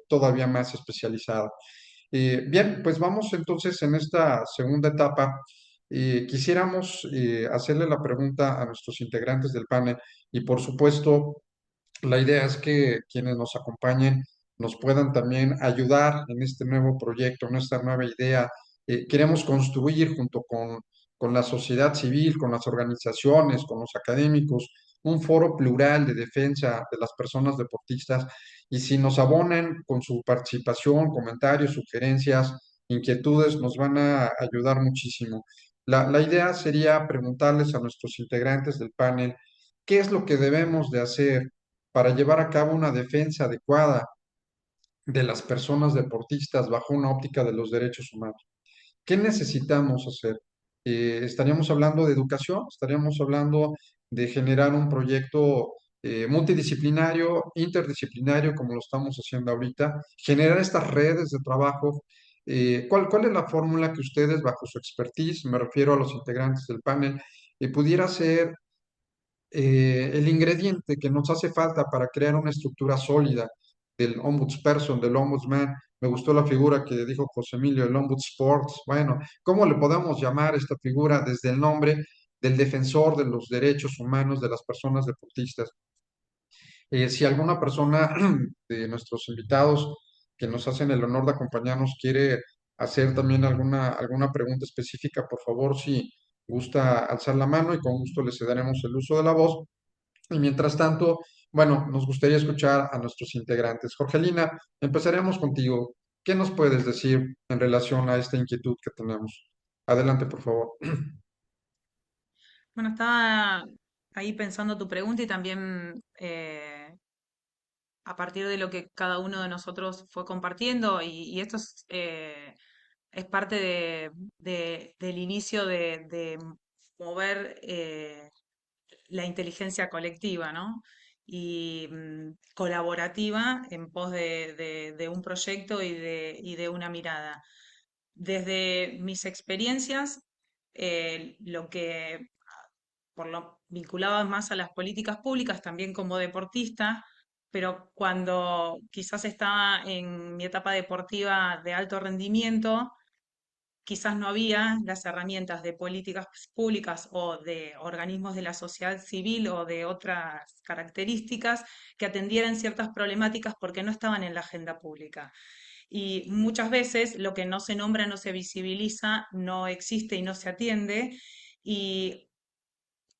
todavía más especializada. Bien, pues vamos entonces en esta segunda etapa. Quisiéramos hacerle la pregunta a nuestros integrantes del panel y por supuesto la idea es que quienes nos acompañen nos puedan también ayudar en este nuevo proyecto, en esta nueva idea. Queremos construir junto con la sociedad civil, con las organizaciones, con los académicos, un foro plural de defensa de las personas deportistas. Y si nos abonan con su participación, comentarios, sugerencias, inquietudes, nos van a ayudar muchísimo. La idea sería preguntarles a nuestros integrantes del panel qué es lo que debemos de hacer para llevar a cabo una defensa adecuada de las personas deportistas bajo una óptica de los derechos humanos. ¿Qué necesitamos hacer? Estaríamos hablando de educación, estaríamos hablando de generar un proyecto multidisciplinario, interdisciplinario, como lo estamos haciendo ahorita, generar estas redes de trabajo. ¿Cuál es la fórmula que ustedes, bajo su expertise, me refiero a los integrantes del panel, pudiera ser el ingrediente que nos hace falta para crear una estructura sólida del ombudsperson, del ombudsman? Me gustó la figura que dijo José Emilio, el ombudssports. Bueno, ¿cómo le podemos llamar a esta figura desde el nombre del defensor de los derechos humanos de las personas deportistas? Si alguna persona de nuestros invitados que nos hacen el honor de acompañarnos quiere hacer también alguna pregunta específica, por favor, si gusta alzar la mano y con gusto le cederemos el uso de la voz. Y mientras tanto, bueno, nos gustaría escuchar a nuestros integrantes. Jorgelina, empezaremos contigo. ¿Qué nos puedes decir en relación a esta inquietud que tenemos? Adelante, por favor. Bueno, estaba ahí pensando tu pregunta y también a partir de lo que cada uno de nosotros fue compartiendo, y esto es parte del inicio de mover la inteligencia colectiva, ¿no? Y colaborativa en pos de un proyecto y de una mirada. Desde mis experiencias, lo que por lo vinculado más a las políticas públicas, también como deportista, pero cuando quizás estaba en mi etapa deportiva de alto rendimiento, quizás no había las herramientas de políticas públicas o de organismos de la sociedad civil o de otras características que atendieran ciertas problemáticas porque no estaban en la agenda pública. Y muchas veces lo que no se nombra, no se visibiliza, no existe y no se atiende. Y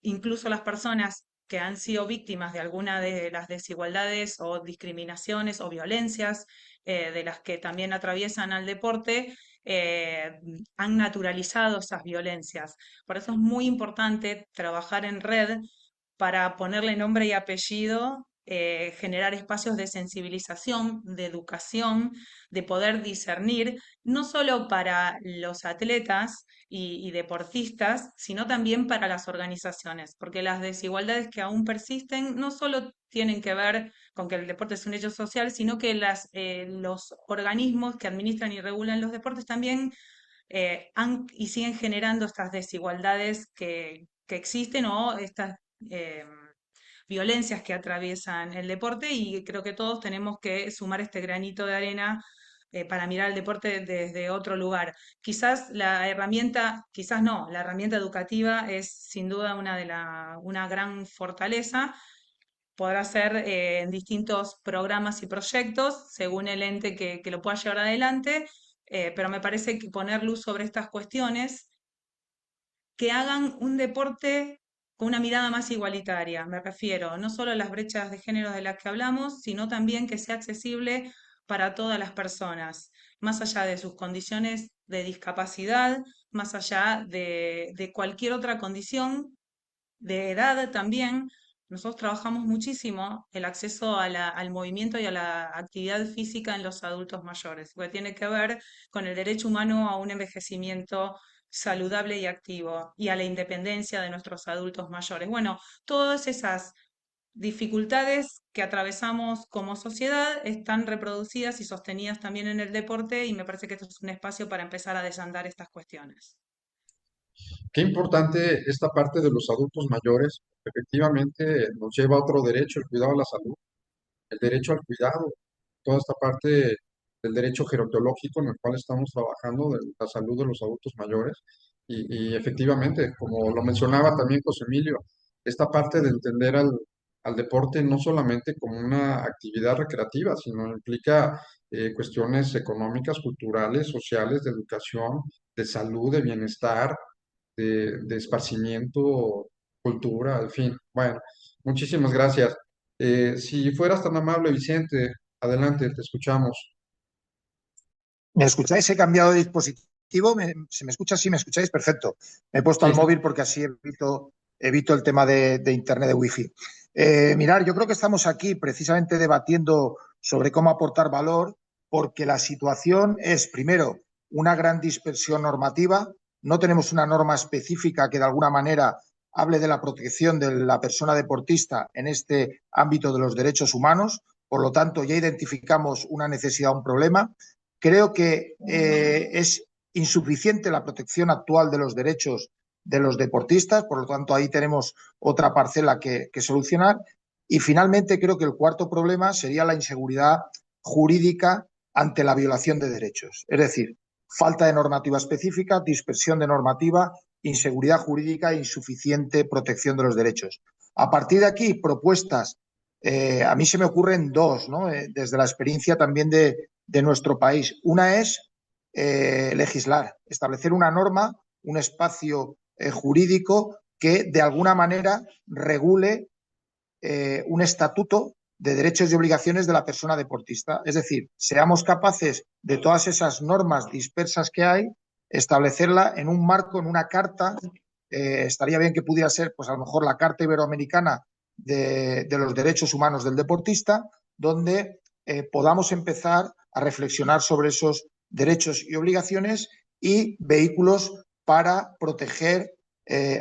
incluso las personas que han sido víctimas de alguna de las desigualdades o discriminaciones o violencias de las que también atraviesan al deporte, han naturalizado esas violencias. Por eso es muy importante trabajar en red para ponerle nombre y apellido, generar espacios de sensibilización, de educación, de poder discernir, no solo para los atletas y deportistas, sino también para las organizaciones, porque las desigualdades que aún persisten no solo tienen que ver con que el deporte es un hecho social, sino que los organismos que administran y regulan los deportes también han y siguen generando estas desigualdades que existen o estas eh, violencias que atraviesan el deporte, y creo que todos tenemos que sumar este granito de arena para mirar el deporte desde otro lugar. Quizás la herramienta, quizás no, la herramienta educativa es sin duda una gran fortaleza, podrá ser en distintos programas y proyectos, según el ente que lo pueda llevar adelante, pero me parece que poner luz sobre estas cuestiones que hagan un deporte con una mirada más igualitaria, me refiero, no solo a las brechas de género de las que hablamos, sino también que sea accesible para todas las personas, más allá de sus condiciones de discapacidad, más allá de cualquier otra condición de edad también. Nosotros trabajamos muchísimo el acceso al movimiento y a la actividad física en los adultos mayores, porque tiene que ver con el derecho humano a un envejecimiento saludable y activo y a la independencia de nuestros adultos mayores. Bueno, todas esas dificultades que atravesamos como sociedad están reproducidas y sostenidas también en el deporte y me parece que esto es un espacio para empezar a desandar estas cuestiones. Qué importante esta parte de los adultos mayores. Efectivamente, nos lleva a otro derecho, el cuidado de la salud, el derecho al cuidado, toda esta parte del derecho gerontológico en el cual estamos trabajando, de la salud de los adultos mayores. Y efectivamente, como lo mencionaba también José Emilio, esta parte de entender al deporte no solamente como una actividad recreativa, sino implica cuestiones económicas, culturales, sociales, de educación, de salud, de bienestar, de esparcimiento, cultura, en fin. Bueno, muchísimas gracias. Si fueras tan amable, Vicente, adelante, te escuchamos. ¿Me escucháis? He cambiado de dispositivo. ¿Se me escucha? Sí, me escucháis. Perfecto. Me he puesto Sí, al móvil porque así evito el tema de internet, de wifi. Mirar, yo creo que estamos aquí precisamente debatiendo sobre cómo aportar valor, porque la situación es, primero, una gran dispersión normativa. No tenemos una norma específica que de alguna manera hable de la protección de la persona deportista en este ámbito de los derechos humanos. Por lo tanto, ya identificamos una necesidad, un problema. Creo que es insuficiente la protección actual de los derechos de los deportistas, por lo tanto ahí tenemos otra parcela que solucionar. Y finalmente creo que el cuarto problema sería la inseguridad jurídica ante la violación de derechos. Es decir, falta de normativa específica, dispersión de normativa, inseguridad jurídica e insuficiente protección de los derechos. A partir de aquí, propuestas, a mí se me ocurren dos, ¿no? Desde la experiencia también de nuestro país. Una es legislar, establecer una norma, un espacio jurídico que de alguna manera regule un estatuto de derechos y obligaciones de la persona deportista. Es decir, seamos capaces de todas esas normas dispersas que hay, establecerla en un marco, en una carta. Estaría bien que pudiera ser, pues a lo mejor la Carta Iberoamericana de los Derechos Humanos del Deportista, donde podamos empezar a reflexionar sobre esos derechos y obligaciones y vehículos para proteger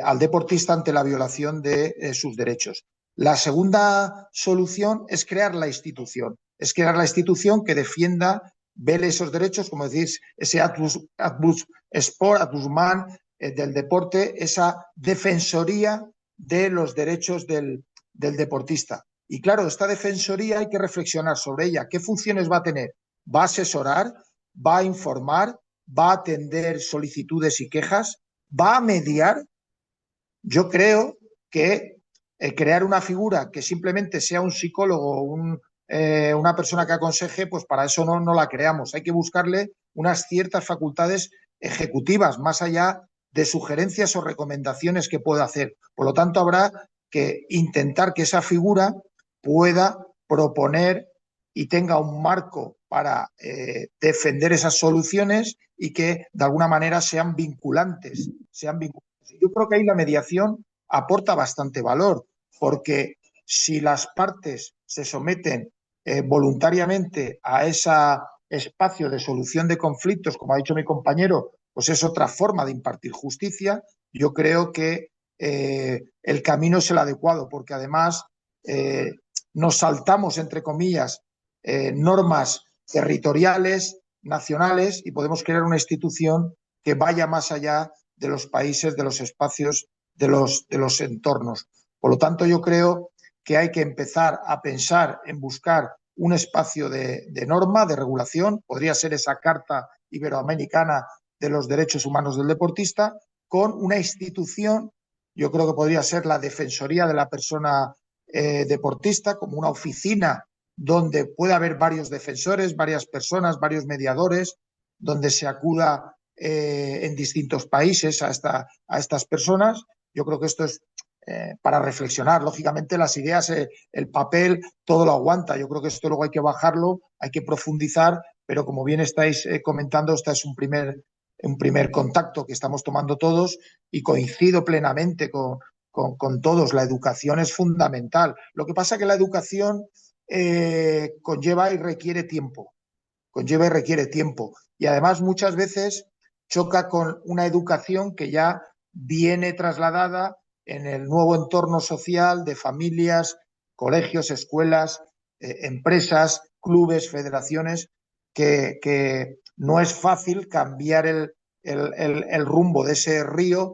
al deportista ante la violación de sus derechos. La segunda solución es crear la institución. Es crear la institución que defienda, vele esos derechos, como decís, ese Atlus Sport, Atlusman del deporte, esa defensoría de los derechos del deportista. Y claro, esta defensoría hay que reflexionar sobre ella. ¿Qué funciones va a tener? ¿Va a asesorar? ¿Va a informar? ¿Va a atender solicitudes y quejas? ¿Va a mediar? Yo creo que crear una figura que simplemente sea un psicólogo o una persona que aconseje, pues para eso no la creamos. Hay que buscarle unas ciertas facultades ejecutivas, más allá de sugerencias o recomendaciones que pueda hacer. Por lo tanto, habrá que intentar que esa figura pueda proponer y tenga un marco para defender esas soluciones y que de alguna manera sean vinculantes. Yo creo que ahí la mediación aporta bastante valor, porque si las partes se someten voluntariamente a ese espacio de solución de conflictos, como ha dicho mi compañero, pues es otra forma de impartir justicia. Yo creo que el camino es el adecuado, porque además nos saltamos, entre comillas, normas territoriales, nacionales, y podemos crear una institución que vaya más allá de los países, de los espacios, de los entornos. Por lo tanto, yo creo que hay que empezar a pensar en buscar un espacio de norma, de regulación, podría ser esa Carta Iberoamericana de los Derechos Humanos del Deportista, con una institución, yo creo que podría ser la Defensoría de la Persona deportista, como una oficina donde pueda haber varios defensores, varias personas, varios mediadores, donde se acuda en distintos países a estas personas. Yo creo que esto es para reflexionar. Lógicamente las ideas, el papel, todo lo aguanta. Yo creo que esto luego hay que bajarlo, hay que profundizar, pero como bien estáis comentando, este es un primer contacto que estamos tomando todos y coincido plenamente con todos. La educación es fundamental. Lo que pasa es que la educación conlleva y requiere tiempo. Conlleva y requiere tiempo. Y además muchas veces choca con una educación que ya viene trasladada en el nuevo entorno social de familias, colegios, escuelas, empresas, clubes, federaciones, que no es fácil cambiar el rumbo de ese río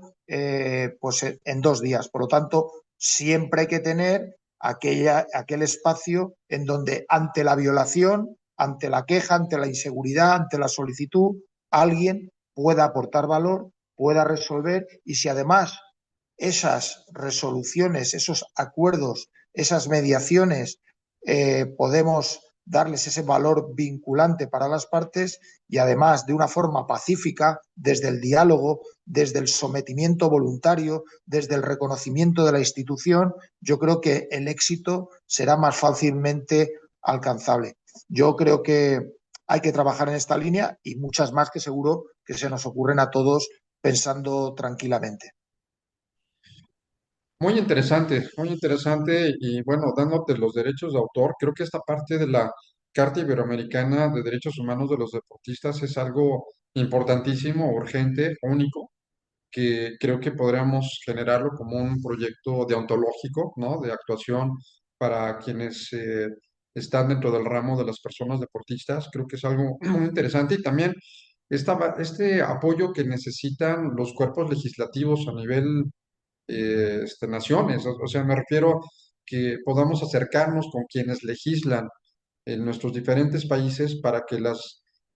pues en 2 días. Por lo tanto, siempre hay que tener aquel espacio en donde ante la violación, ante la queja, ante la inseguridad, ante la solicitud, alguien pueda aportar valor, pueda resolver, y si además esas resoluciones, esos acuerdos, esas mediaciones, podemos darles ese valor vinculante para las partes y además de una forma pacífica, desde el diálogo, desde el sometimiento voluntario, desde el reconocimiento de la institución, yo creo que el éxito será más fácilmente alcanzable. Yo creo que hay que trabajar en esta línea y muchas más que seguro que se nos ocurren a todos pensando tranquilamente. Muy interesante y bueno, dándote los derechos de autor, creo que esta parte de la Carta Iberoamericana de Derechos Humanos de los Deportistas es algo importantísimo, urgente, único, que creo que podríamos generarlo como un proyecto deontológico, ¿no? De actuación para quienes están dentro del ramo de las personas deportistas. Creo que es algo muy interesante y también este apoyo que necesitan los cuerpos legislativos a nivel naciones. O sea, me refiero que podamos acercarnos con quienes legislan en nuestros diferentes países para que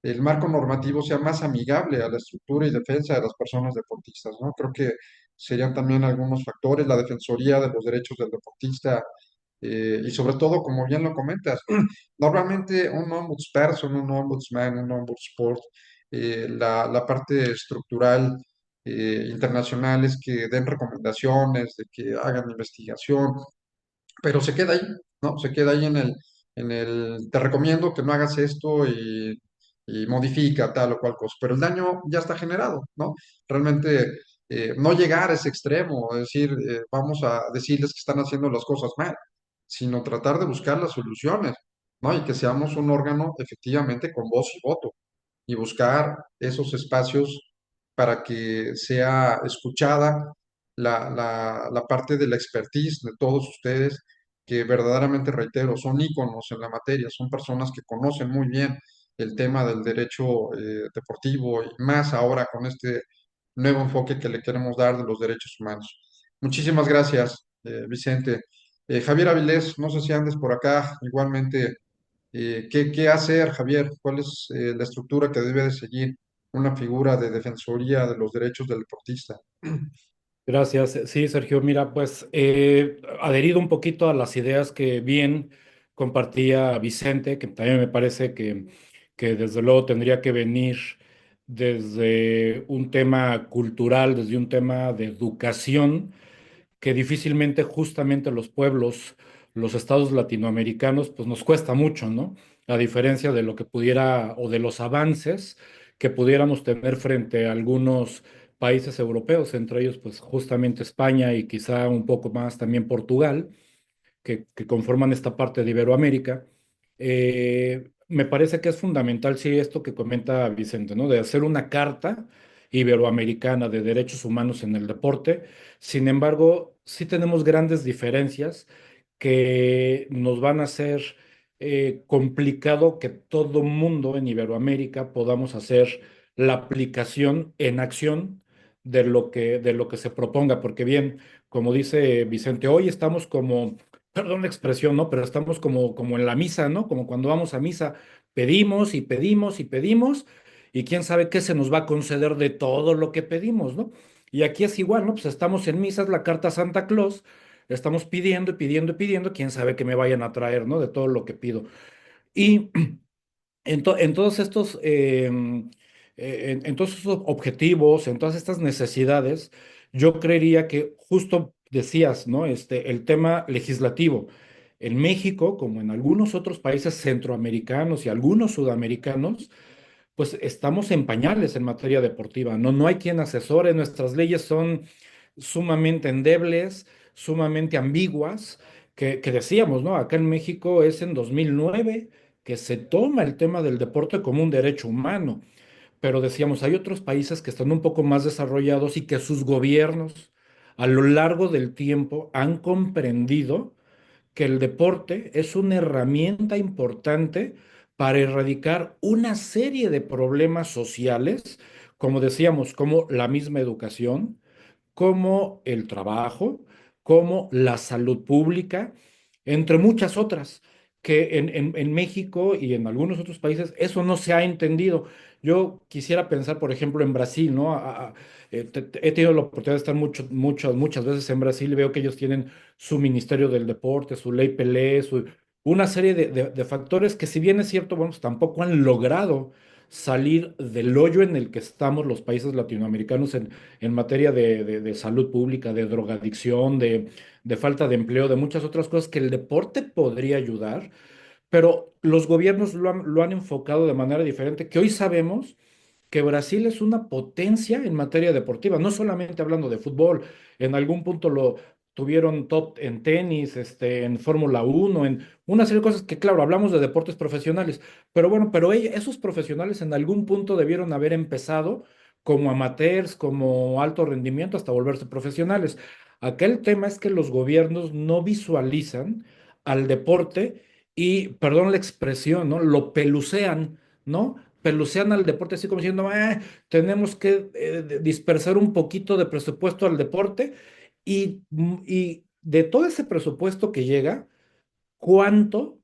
el marco normativo sea más amigable a la estructura y defensa de las personas deportistas, ¿no? Creo que serían también algunos factores, la defensoría de los derechos del deportista, y sobre todo, como bien lo comentas, normalmente un ombudsperson, un ombudsman, un ombudssport, la parte estructural internacional es que den recomendaciones, de que hagan investigación, pero se queda ahí, ¿no? Se queda ahí te recomiendo que no hagas esto y modifica tal o cual cosa, pero el daño ya está generado, ¿no? Realmente no llegar a ese extremo, es decir, vamos a decirles que están haciendo las cosas mal, sino tratar de buscar las soluciones, ¿no? Y que seamos un órgano efectivamente con voz y voto y buscar esos espacios para que sea escuchada la parte de la expertise de todos ustedes, que verdaderamente, reitero, son íconos en la materia, son personas que conocen muy bien el tema del derecho deportivo y más ahora con este nuevo enfoque que le queremos dar de los derechos humanos. Muchísimas gracias, Vicente. Javier Avilés, no sé si andes por acá, igualmente. ¿Qué hacer, Javier? ¿Cuál es la estructura que debe de seguir una figura de defensoría de los derechos del deportista? Gracias. Sí, Sergio, mira, pues adherido un poquito a las ideas que bien compartía Vicente, que también me parece que desde luego tendría que venir desde un tema cultural, desde un tema de educación que difícilmente justamente los pueblos, los estados latinoamericanos, pues nos cuesta mucho, ¿no? A diferencia de lo que pudiera o de los avances que pudiéramos tener frente a algunos países europeos, entre ellos pues justamente España y quizá un poco más también Portugal que conforman esta parte de Iberoamérica. Me parece que es fundamental, sí, esto que comenta Vicente, ¿no? De hacer una carta iberoamericana de derechos humanos en el deporte. Sin embargo, sí tenemos grandes diferencias que nos van a hacer complicado que todo mundo en Iberoamérica podamos hacer la aplicación en acción de lo que se proponga, porque bien, como dice Vicente, hoy estamos como perdón la expresión, ¿no? Pero estamos como en la misa, ¿no? Como cuando vamos a misa, pedimos y pedimos y pedimos, y quién sabe qué se nos va a conceder de todo lo que pedimos, ¿no? Y aquí es igual, ¿no? Pues estamos en misa, es la carta a Santa Claus, estamos pidiendo y pidiendo y pidiendo, quién sabe qué me vayan a traer, ¿no? De todo lo que pido. Y en todos estos, en todos estos objetivos, en todas estas necesidades, yo creería que justo decías, ¿no? El tema legislativo. En México, como en algunos otros países centroamericanos y algunos sudamericanos, pues estamos en pañales en materia deportiva, ¿no? No hay quien asesore, nuestras leyes son sumamente endebles, sumamente ambiguas, que decíamos, ¿no? Acá en México es en 2009 que se toma el tema del deporte como un derecho humano, pero decíamos, hay otros países que están un poco más desarrollados y que sus gobiernos a lo largo del tiempo han comprendido que el deporte es una herramienta importante para erradicar una serie de problemas sociales, como decíamos, como la misma educación, como el trabajo, como la salud pública, entre muchas otras, que en México y en algunos otros países eso no se ha entendido. Yo quisiera pensar, por ejemplo, en Brasil, ¿no? He tenido la oportunidad de estar muchas veces en Brasil y veo que ellos tienen su Ministerio del Deporte, su ley Pelé, una serie de factores que si bien es cierto, bueno, pues tampoco han logrado salir del hoyo en el que estamos los países latinoamericanos en materia de salud pública, de drogadicción, de falta de empleo, de muchas otras cosas que el deporte podría ayudar, pero los gobiernos lo han enfocado de manera diferente, que hoy sabemos que Brasil es una potencia en materia deportiva, no solamente hablando de fútbol, en algún punto lo tuvieron top en tenis, en Fórmula 1, en una serie de cosas que, claro, hablamos de deportes profesionales, pero bueno, pero esos profesionales en algún punto debieron haber empezado como amateurs, como alto rendimiento, hasta volverse profesionales. Acá el tema es que los gobiernos no visualizan al deporte y, perdón la expresión, ¿no? Lo pelucean, ¿no? Pelucean al deporte así como diciendo, tenemos que dispersar un poquito de presupuesto al deporte y de todo ese presupuesto que llega, ¿cuánto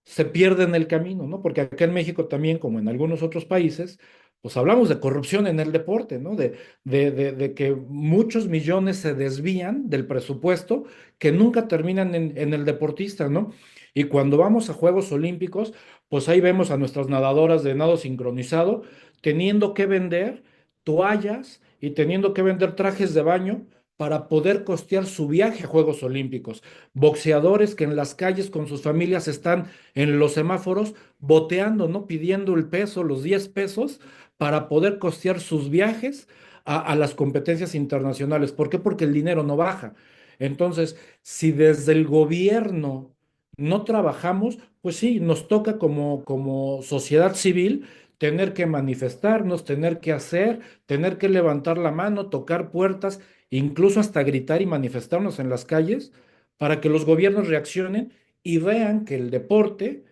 se pierde en el camino, ¿no? Porque acá en México también, como en algunos otros países, pues hablamos de corrupción en el deporte, ¿no? De que muchos millones se desvían del presupuesto que nunca terminan en el deportista, ¿no? Y cuando vamos a Juegos Olímpicos, pues ahí vemos a nuestras nadadoras de nado sincronizado teniendo que vender toallas y teniendo que vender trajes de baño para poder costear su viaje a Juegos Olímpicos. Boxeadores que en las calles con sus familias están en los semáforos boteando, ¿no? Pidiendo el peso, los 10 pesos, para poder costear sus viajes a las competencias internacionales. ¿Por qué? Porque el dinero no baja. Entonces, si desde el gobierno no trabajamos, pues sí, nos toca como sociedad civil tener que manifestarnos, tener que hacer, tener que levantar la mano, tocar puertas, incluso hasta gritar y manifestarnos en las calles para que los gobiernos reaccionen y vean que el deporte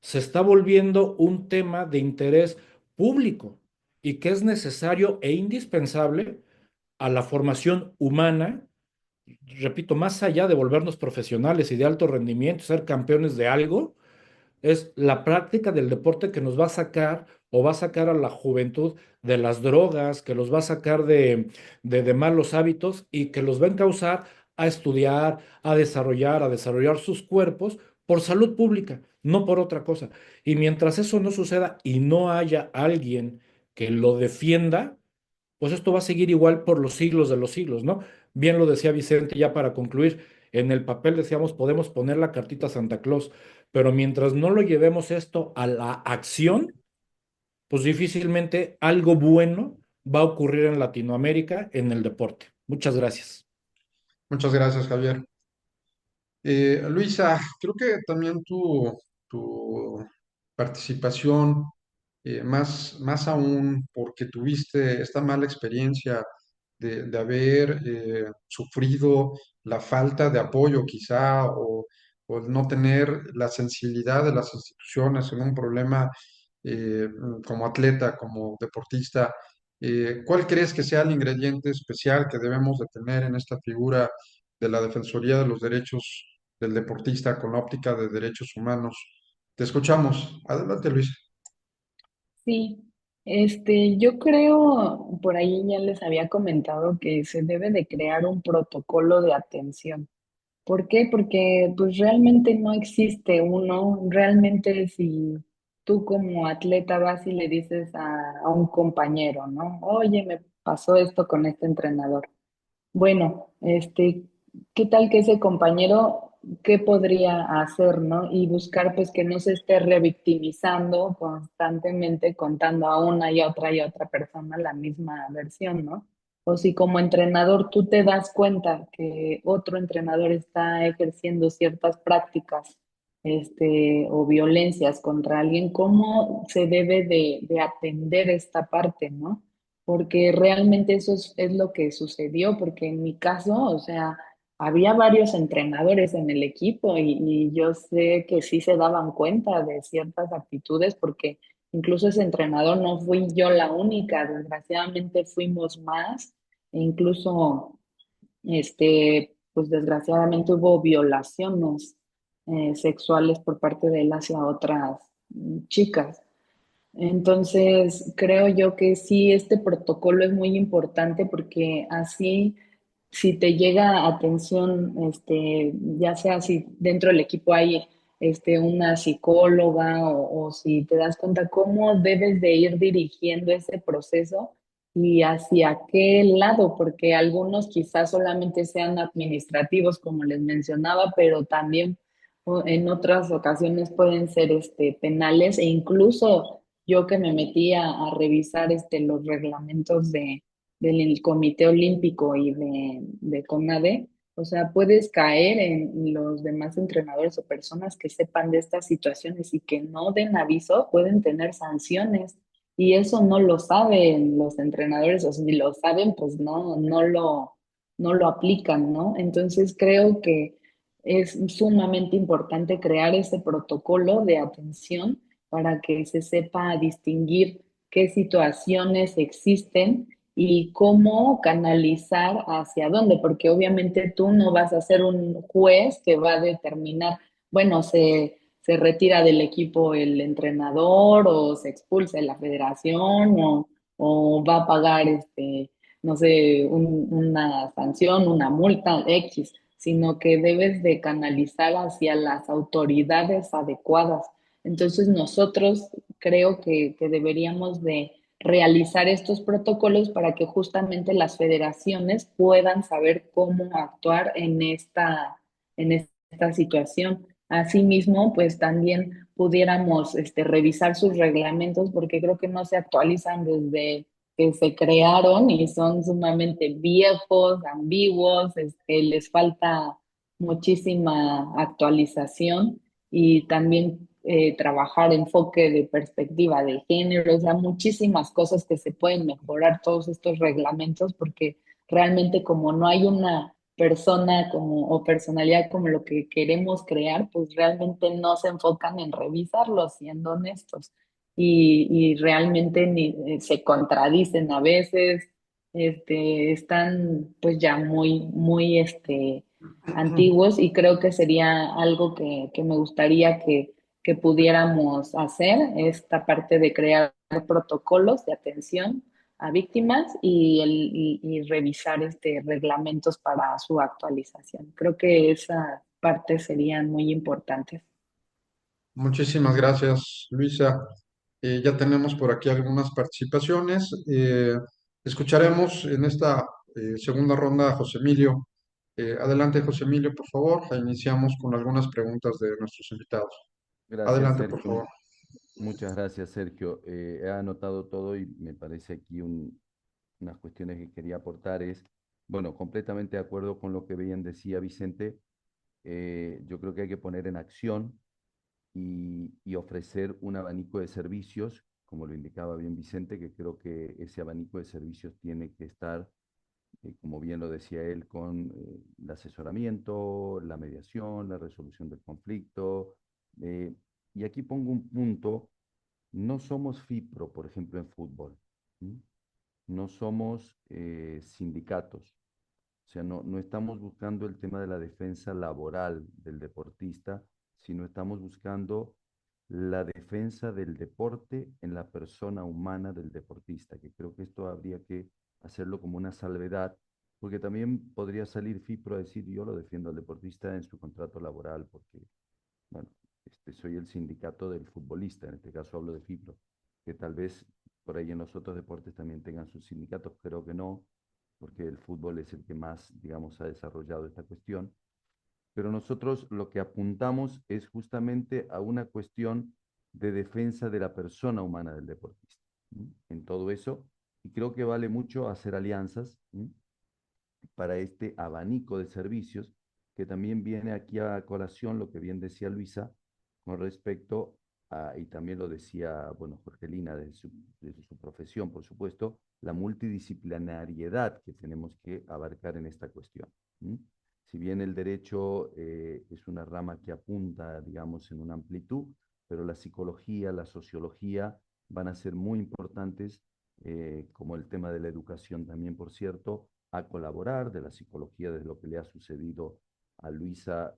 se está volviendo un tema de interés público y que es necesario e indispensable a la formación humana, repito, más allá de volvernos profesionales y de alto rendimiento, ser campeones de algo, es la práctica del deporte que nos va a sacar o va a sacar a la juventud de las drogas, que los va a sacar de malos hábitos y que los va a encauzar a estudiar, a desarrollar sus cuerpos por salud pública, no por otra cosa. Y mientras eso no suceda y no haya alguien que lo defienda, pues esto va a seguir igual por los siglos de los siglos, ¿no? Bien lo decía Vicente, ya para concluir, en el papel decíamos, podemos poner la cartita a Santa Claus, pero mientras no lo llevemos esto a la acción, pues difícilmente algo bueno va a ocurrir en Latinoamérica en el deporte. Muchas gracias. Muchas gracias, Javier. Luisa, creo que también tu participación, más aún porque tuviste esta mala experiencia de haber sufrido la falta de apoyo quizá o el no tener la sensibilidad de las instituciones en un problema como atleta, como deportista. ¿Cuál crees que sea el ingrediente especial que debemos de tener en esta figura de la Defensoría de los Derechos del Deportista con la óptica de derechos humanos? Te escuchamos. Adelante, Luis. Sí, yo creo, por ahí ya les había comentado que se debe de crear un protocolo de atención. ¿Por qué? Porque pues realmente no existe uno, realmente si tú como atleta vas y le dices a un compañero, ¿no? Oye, me pasó esto con este entrenador. Bueno, ¿qué tal que ese compañero, qué podría hacer, ¿no? Y buscar pues que no se esté revictimizando constantemente contando a una y a otra persona la misma versión, ¿no? O si como entrenador tú te das cuenta que otro entrenador está ejerciendo ciertas prácticas, o violencias contra alguien, ¿cómo se debe de atender esta parte, ¿no? Porque realmente eso es lo que sucedió, porque en mi caso, o sea, había varios entrenadores en el equipo y yo sé que sí se daban cuenta de ciertas actitudes, porque incluso ese entrenador no fui yo la única, desgraciadamente fuimos más, e incluso, pues desgraciadamente hubo violaciones sexuales por parte de él hacia otras chicas. Entonces, creo yo que sí, este protocolo es muy importante porque así, si te llega atención, ya sea si dentro del equipo hay una psicóloga o si te das cuenta cómo debes de ir dirigiendo ese proceso y hacia qué lado, porque algunos quizás solamente sean administrativos, como les mencionaba, pero también en otras ocasiones pueden ser penales e incluso yo que me metí a revisar los reglamentos del Comité Olímpico y de CONADE, o sea, puedes caer en los demás entrenadores o personas que sepan de estas situaciones y que no den aviso, pueden tener sanciones. Y eso no lo saben los entrenadores, o si lo saben, pues no lo aplican, ¿no? Entonces creo que es sumamente importante crear ese protocolo de atención para que se sepa distinguir qué situaciones existen y cómo canalizar hacia dónde, porque obviamente tú no vas a ser un juez que va a determinar, bueno, se retira del equipo el entrenador o se expulsa de la federación o va a pagar, no sé, una sanción, una multa X, sino que debes de canalizar hacia las autoridades adecuadas. Entonces nosotros creo que deberíamos de realizar estos protocolos para que justamente las federaciones puedan saber cómo actuar en esta situación. Asimismo, pues también pudiéramos revisar sus reglamentos porque creo que no se actualizan desde que se crearon y son sumamente viejos, ambiguos, les falta muchísima actualización y también trabajar enfoque de perspectiva de género, o sea, muchísimas cosas que se pueden mejorar todos estos reglamentos porque realmente como no hay una persona como o personalidad como lo que queremos crear, pues realmente no se enfocan en revisarlo, siendo honestos. Y realmente se contradicen a veces, están pues ya muy antiguos y creo que sería algo que me gustaría que pudiéramos hacer, esta parte de crear protocolos de atención a víctimas y revisar reglamentos para su actualización. Creo que esa parte serían muy importantes. Muchísimas gracias, Luisa. Ya tenemos por aquí algunas participaciones. Escucharemos en esta segunda ronda a José Emilio. Adelante, José Emilio, por favor. Iniciamos con algunas preguntas de nuestros invitados. Gracias, Adelante, por Sergio. favor. Muchas gracias, Sergio. He anotado todo y me parece aquí unas cuestiones que quería aportar es, bueno, completamente de acuerdo con lo que bien decía Vicente. Yo creo que hay que poner en acción y ofrecer un abanico de servicios, como lo indicaba bien Vicente, que creo que ese abanico de servicios tiene que estar, como bien lo decía él, con el asesoramiento, la mediación, la resolución del conflicto. eh, y aquí pongo un punto, no somos FIPRO, por ejemplo, en fútbol. ¿Mm? No somos sindicatos. O sea, no estamos buscando el tema de la defensa laboral del deportista, sino estamos buscando la defensa del deporte en la persona humana del deportista, que creo que esto habría que hacerlo como una salvedad, porque también podría salir FIPRO a decir, yo lo defiendo al deportista en su contrato laboral, porque, bueno, soy el sindicato del futbolista, en este caso hablo de FIPRO, que tal vez por ahí en los otros deportes también tengan sus sindicatos, creo que no, porque el fútbol es el que más, digamos, ha desarrollado esta cuestión, pero nosotros lo que apuntamos es justamente a una cuestión de defensa de la persona humana del deportista, ¿sí? En todo eso, y creo que vale mucho hacer alianzas, ¿sí? Para este abanico de servicios, que también viene aquí a colación lo que bien decía Luisa con respecto a, y también lo decía, bueno, Jorgelina, de su profesión, por supuesto, la multidisciplinariedad que tenemos que abarcar en esta cuestión. ¿Mm? Si bien el derecho es una rama que apunta, digamos, en una amplitud, pero la psicología, la sociología van a ser muy importantes, como el tema de la educación también, por cierto, a colaborar de la psicología de lo que le ha sucedido a Luisa,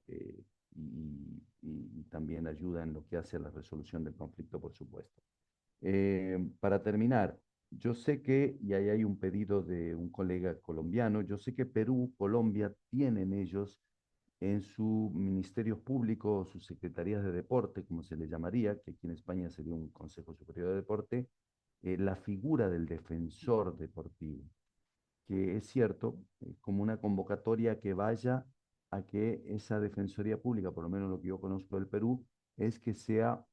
y también ayuda en lo que hace a la resolución del conflicto, por supuesto. Para terminar, yo sé que, y ahí hay un pedido de un colega colombiano, yo sé que Perú, Colombia, tienen ellos en su ministerios públicos, sus secretarías de deporte, como se le llamaría, que aquí en España sería un Consejo Superior de Deporte, la figura del defensor deportivo, que es cierto, como una convocatoria que vaya a que esa defensoría pública, por lo menos lo que yo conozco del Perú, es que sea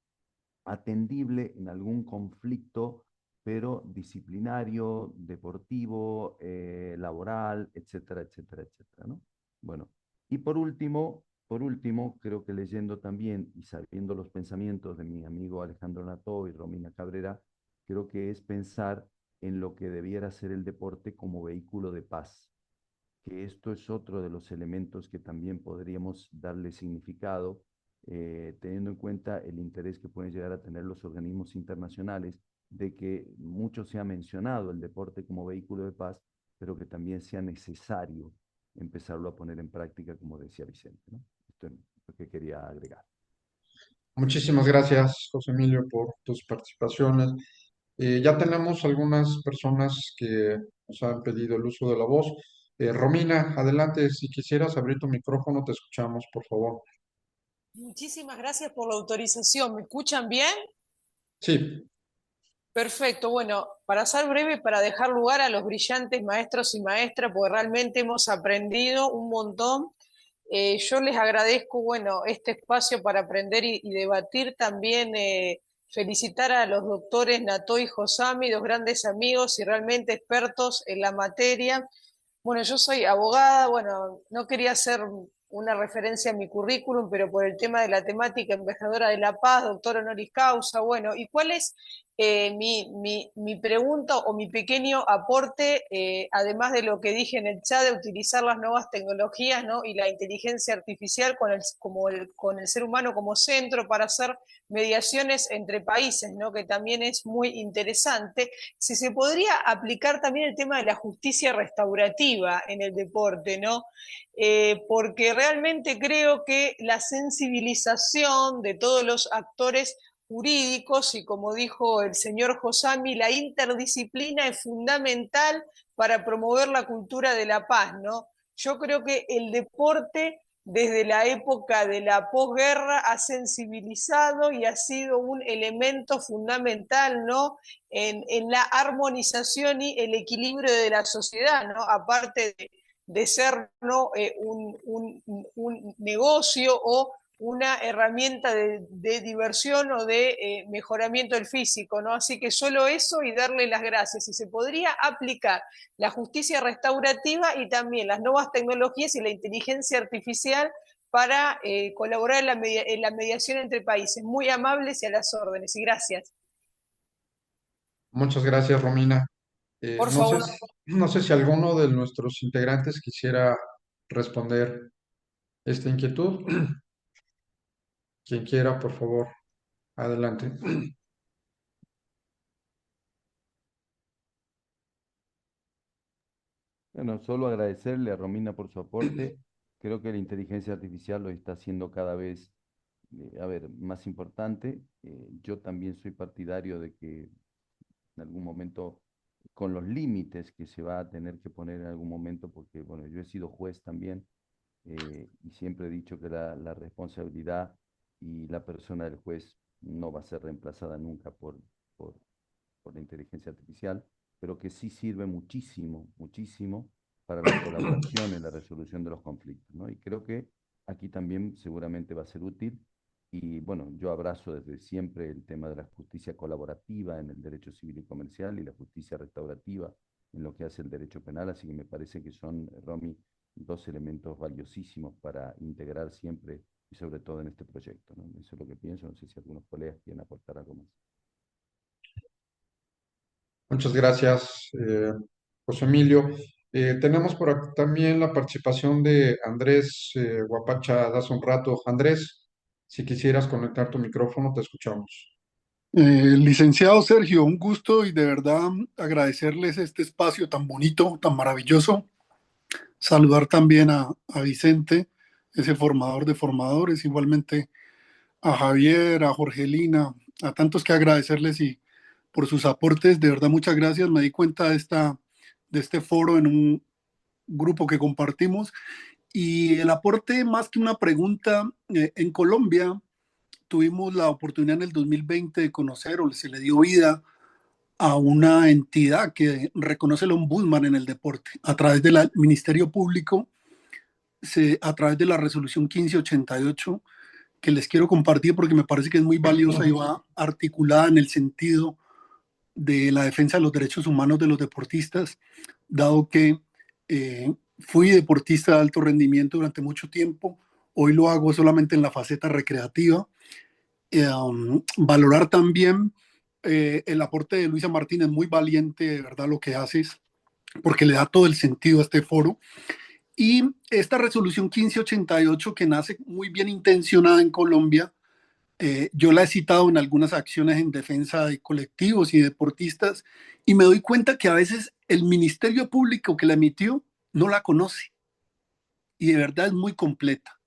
atendible en algún conflicto, pero disciplinario, deportivo, laboral, etcétera, etcétera, etcétera, ¿no? Bueno, y por último, creo que leyendo también y sabiendo los pensamientos de mi amigo Alejandro Nató y Romina Cabrera, creo que es pensar en lo que debiera ser el deporte como vehículo de paz, que esto es otro de los elementos que también podríamos darle significado, teniendo en cuenta el interés que pueden llegar a tener los organismos internacionales, de que mucho se ha mencionado el deporte como vehículo de paz, pero que también sea necesario empezarlo a poner en práctica, como decía Vicente, ¿no? Esto es lo que quería agregar. Muchísimas gracias, José Emilio, por tus participaciones. Ya tenemos algunas personas que nos han pedido el uso de la voz. Romina, adelante, si quisieras abrir tu micrófono, te escuchamos, por favor. Muchísimas gracias por la autorización. ¿Me escuchan bien? Sí, Perfecto. Bueno, para ser breve, para dejar lugar a los brillantes maestros y maestras, porque realmente hemos aprendido un montón. Yo les agradezco, bueno, este espacio para aprender y debatir también. Felicitar a los doctores Nató y Josami, dos grandes amigos y realmente expertos en la materia. Bueno, yo soy abogada, bueno, no quería hacer una referencia a mi currículum, pero por el tema de la temática, embajadora de la paz, doctor honoris causa, bueno, ¿y cuál es mi pregunta o mi pequeño aporte, además de lo que dije en el chat, de utilizar las nuevas tecnologías, ¿no? Y la inteligencia artificial con el ser humano como centro para hacer mediaciones entre países, ¿no? Que también es muy interesante. Si se podría aplicar también el tema de la justicia restaurativa en el deporte, ¿no? Porque realmente creo que la sensibilización de todos los actores jurídicos y, como dijo el señor Josami, la interdisciplina es fundamental para promover la cultura de la paz, ¿no? Yo creo que el deporte desde la época de la posguerra ha sensibilizado y ha sido un elemento fundamental, ¿no? En la armonización y el equilibrio de la sociedad, ¿no? Aparte de ser, ¿no? Un negocio o una herramienta de diversión o de mejoramiento del físico, ¿no? Así que solo eso y darle las gracias. Y se podría aplicar la justicia restaurativa y también las nuevas tecnologías y la inteligencia artificial para colaborar en la mediación entre países. Muy amables y a las órdenes. Y gracias. muchas gracias, Romina. Por No sé, favor. no sé si alguno de nuestros integrantes quisiera responder esta inquietud. Quien quiera, por favor, adelante. Bueno, solo agradecerle a Romina por su aporte. Creo que la inteligencia artificial lo está haciendo cada vez, a ver, más importante. Yo también soy partidario de que en algún momento con los límites que se va a tener que poner en algún momento, porque bueno, yo he sido juez también y siempre he dicho que la responsabilidad y la persona del juez no va a ser reemplazada nunca por, por la inteligencia artificial, pero que sí sirve muchísimo, muchísimo para la colaboración en la resolución de los conflictos, ¿no? Y creo que aquí también seguramente va a ser útil. Y bueno, yo abrazo desde siempre el tema de la justicia colaborativa en el derecho civil y comercial y la justicia restaurativa en lo que hace el derecho penal, así que me parece que son, Romy, dos elementos valiosísimos para integrar siempre y sobre todo en este proyecto, ¿no? Eso es lo que pienso, no sé si algunos colegas quieren aportar algo más. Muchas gracias, José Emilio. Tenemos por aquí también la participación de Andrés Guapacha de hace un rato. Andrés, si quisieras conectar tu micrófono, te escuchamos. Licenciado Sergio, un gusto y de verdad agradecerles este espacio tan bonito, tan maravilloso. Saludar también a Vicente, ese formador de formadores, igualmente a Javier, a Jorgelina, a tantos que agradecerles y por sus aportes. De verdad, muchas gracias. Me di cuenta de este foro en un grupo que compartimos y el aporte, más que una pregunta, en Colombia tuvimos la oportunidad en el 2020 de conocer o se le dio vida a una entidad que reconoce el ombudsman en el deporte a través del Ministerio Público, a través de la resolución 1588 que les quiero compartir porque me parece que es muy valiosa y va articulada en el sentido de la defensa de los derechos humanos de los deportistas, dado que fui deportista de alto rendimiento durante mucho tiempo, hoy lo hago solamente en la faceta recreativa. Valorar también el aporte de Luisa Martínez, muy valiente, de verdad, lo que haces, porque le da todo el sentido a este foro. Y esta resolución 1588, que nace muy bien intencionada en Colombia, yo la he citado en algunas acciones en defensa de colectivos y deportistas, y me doy cuenta que a veces el Ministerio Público que la emitió no la conoce, y de verdad es muy completa.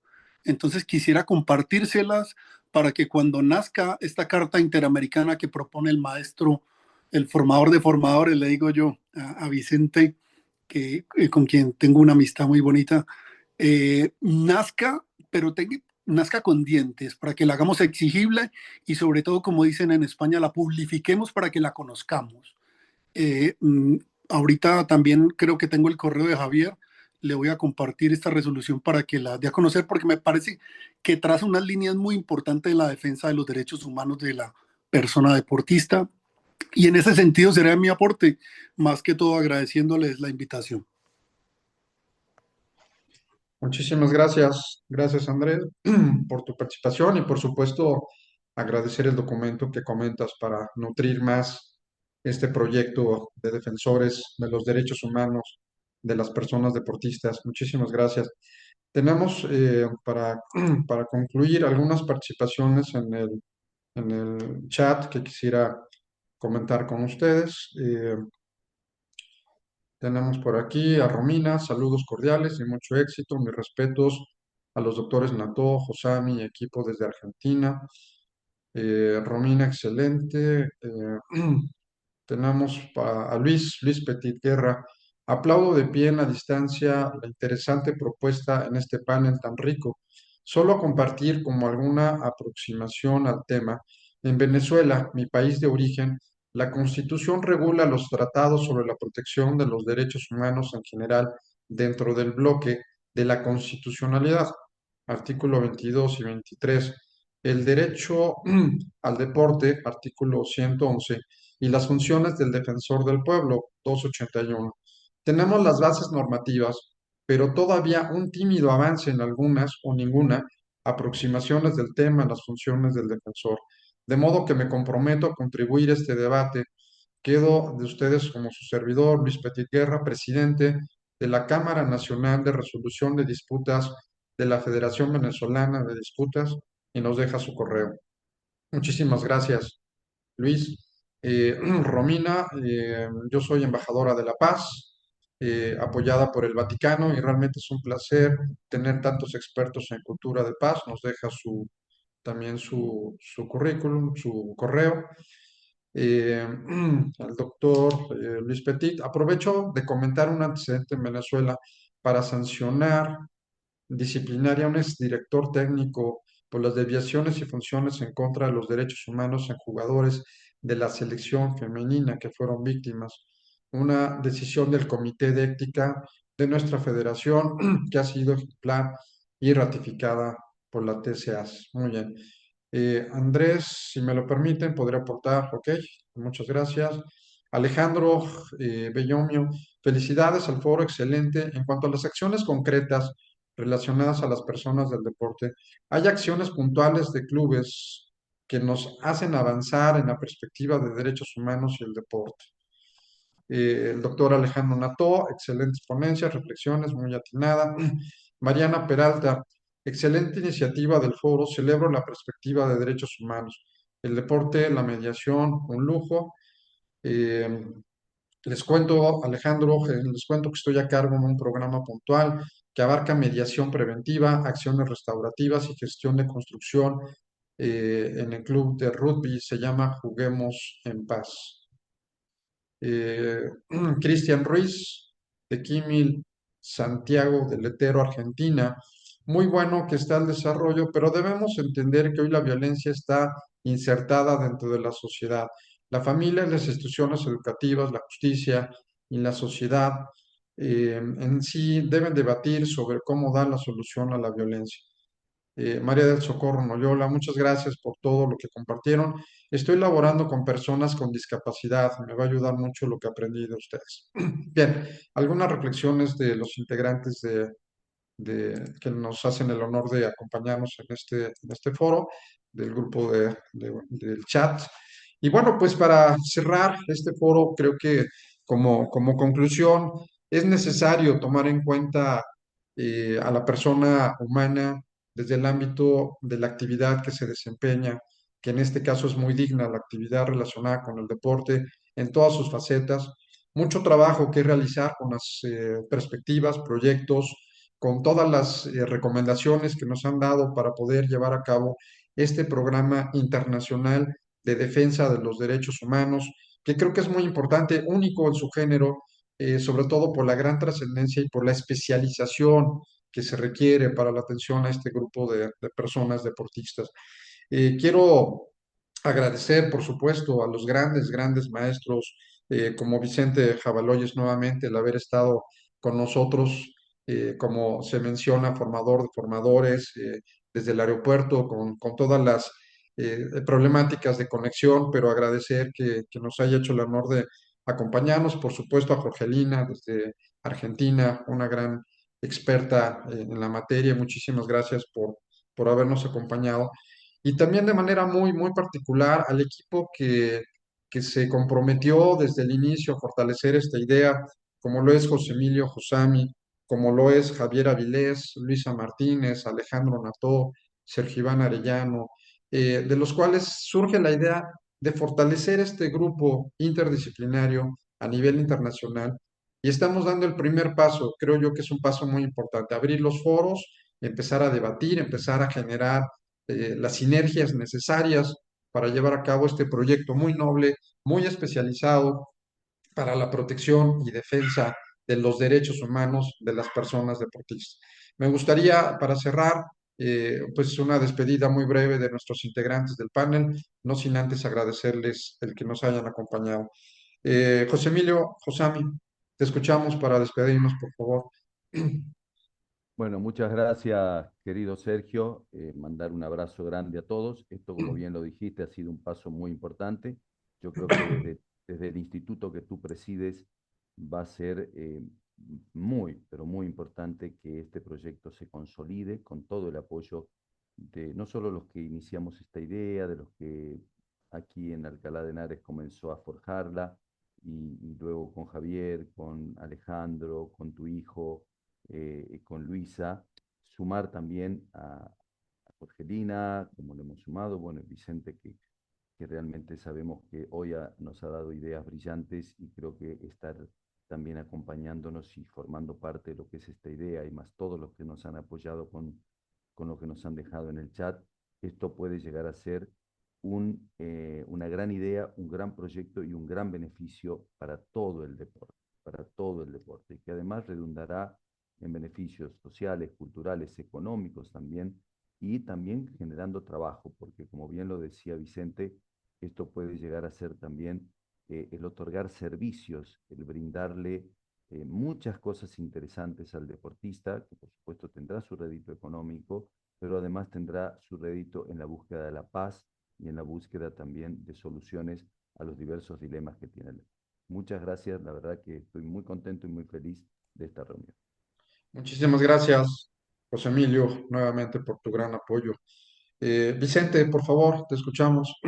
Entonces quisiera compartírselas para que cuando nazca esta carta interamericana que propone el maestro, el formador de formadores, le digo yo a Vicente, que, con quien tengo una amistad muy bonita, nazca, pero nazca con dientes, para que la hagamos exigible y sobre todo, como dicen en España, la publiquemos para que la conozcamos. Eh, mm, Ahorita también creo que tengo el correo de Javier. Le voy a compartir esta resolución para que la dé a conocer porque me parece que traza unas líneas muy importantes en la defensa de los derechos humanos de la persona deportista. Y en ese sentido será mi aporte, más que todo agradeciéndoles la invitación. Muchísimas gracias. Gracias, Andrés, por tu participación y por supuesto agradecer el documento que comentas para nutrir más este proyecto de defensores de los derechos humanos de las personas deportistas. Muchísimas gracias. Tenemos para concluir algunas participaciones en el chat que quisiera comentar con ustedes. Tenemos por aquí a Romina, saludos cordiales y mucho éxito. Mis respetos a los doctores Nato, Josami y equipo desde Argentina. Romina, excelente. Tenemos a Luis Petit Guerra. Aplaudo de pie en la distancia la interesante propuesta en este panel tan rico. Solo compartir como alguna aproximación al tema. En Venezuela, mi país de origen, la Constitución regula los tratados sobre la protección de los derechos humanos en general dentro del bloque de la constitucionalidad, artículo 22 y 23. El derecho al deporte, artículo 111 y las funciones del defensor del pueblo, 281. Tenemos las bases normativas, pero todavía un tímido avance en algunas o ninguna aproximaciones del tema en las funciones del defensor. De modo que me comprometo a contribuir a este debate. Quedo de ustedes como su servidor, Luis Petit Guerra, presidente de la Cámara Nacional de Resolución de Disputas de la Federación Venezolana de Disputas, y nos deja su correo. Muchísimas gracias, Luis. Romina, yo soy embajadora de la paz, apoyada por el Vaticano, y realmente es un placer tener tantos expertos en cultura de paz. Nos deja también su currículum, su correo. el doctor Luis Petit. Aprovecho de comentar un antecedente en Venezuela para sancionar disciplinaria a un exdirector técnico por las desviaciones y funciones en contra de los derechos humanos en jugadores de la selección femenina que fueron víctimas. Una decisión del Comité de Ética de nuestra federación que ha sido ejemplar y ratificada por la TCAS. Muy bien. Andrés, si me lo permiten, podría aportar. Ok, muchas gracias. Alejandro Bellomio, felicidades al foro, excelente. En cuanto a las acciones concretas relacionadas a las personas del deporte, hay acciones puntuales de clubes que nos hacen avanzar en la perspectiva de derechos humanos y el deporte. El doctor Alejandro Nató, excelentes ponencias, reflexiones, muy atinada. Mariana Peralta, excelente iniciativa del foro, celebro la perspectiva de derechos humanos. El deporte, la mediación, un lujo. Eh, Les cuento, Alejandro, les cuento que estoy a cargo en un programa puntual que abarca mediación preventiva, acciones restaurativas y gestión de construcción en el club de rugby. Se llama Juguemos en Paz. eh, Cristian Ruiz, de Quimil, Santiago del Letero, Argentina. Muy bueno que está el desarrollo, pero debemos entender que hoy la violencia está insertada dentro de la sociedad. La familia, las instituciones educativas, la justicia y la sociedad en sí deben debatir sobre cómo dar la solución a la violencia. María del Socorro Noyola, muchas gracias por todo lo que compartieron. Estoy laborando con personas con discapacidad, me va a ayudar mucho lo que aprendí de ustedes. Bien, algunas reflexiones de los integrantes que nos hacen el honor de acompañarnos en este foro del grupo del chat. Y bueno, pues para cerrar este foro, creo que como conclusión es necesario tomar en cuenta a la persona humana desde el ámbito de la actividad que se desempeña, que en este caso es muy digna, la actividad relacionada con el deporte en todas sus facetas. Mucho trabajo que realizar con las perspectivas, proyectos, con todas las recomendaciones que nos han dado para poder llevar a cabo este programa internacional de defensa de los derechos humanos, que creo que es muy importante, único en su género, sobre todo por la gran trascendencia y por la especialización que se requiere para la atención a este grupo de personas deportistas. Quiero agradecer, por supuesto, a los grandes maestros como Vicente Jabaloyes nuevamente, el haber estado con nosotros, como se menciona, formador de formadores, desde el aeropuerto, con todas las problemáticas de conexión, pero agradecer que nos haya hecho el honor de acompañarnos, por supuesto, a Jorgelina desde Argentina, una gran experta en la materia. Muchísimas gracias por habernos acompañado y también de manera muy particular al equipo que se comprometió desde el inicio a fortalecer esta idea, como lo es José Emilio Josami, como lo es Javier Avilés, Luisa Martínez, Alejandro Nató, Sergio Iván Arellano, de los cuales surge la idea de fortalecer este grupo interdisciplinario a nivel internacional. Y estamos dando el primer paso, creo yo que es un paso muy importante, abrir los foros, empezar a debatir, empezar a generar las sinergias necesarias para llevar a cabo este proyecto muy noble, muy especializado para la protección y defensa de los derechos humanos de las personas deportistas. Me gustaría, para cerrar, pues una despedida muy breve de nuestros integrantes del panel, no sin antes agradecerles el que nos hayan acompañado. José Emilio, Josami, te escuchamos para despedirnos, por favor. Bueno, muchas gracias, querido Sergio. Mandar un abrazo grande a todos. Esto, como bien lo dijiste, ha sido un paso muy importante. Yo creo que desde el instituto que tú presides va a ser muy, pero muy importante que este proyecto se consolide con todo el apoyo de no solo los que iniciamos esta idea, de los que aquí en Alcalá de Henares comenzó a forjarla, y luego con Javier, con Alejandro, con tu hijo, con Luisa, sumar también a Jorgelina, como lo hemos sumado, bueno, Vicente, que realmente sabemos que hoy nos ha dado ideas brillantes y creo que estar también acompañándonos y formando parte de lo que es esta idea y más todos los que nos han apoyado con lo que nos han dejado en el chat, esto puede llegar a ser una gran idea, un gran proyecto y un gran beneficio para todo el deporte, que además redundará en beneficios sociales, culturales, económicos también, y también generando trabajo, porque como bien lo decía Vicente, esto puede llegar a ser también el otorgar servicios, el brindarle muchas cosas interesantes al deportista, que por supuesto tendrá su rédito económico, pero además tendrá su rédito en la búsqueda de la paz y en la búsqueda también de soluciones a los diversos dilemas que tiene el deporte. Muchas gracias, la verdad que estoy muy contento y muy feliz de esta reunión. Muchísimas gracias, José Emilio, nuevamente por tu gran apoyo. Vicente, por favor, te escuchamos.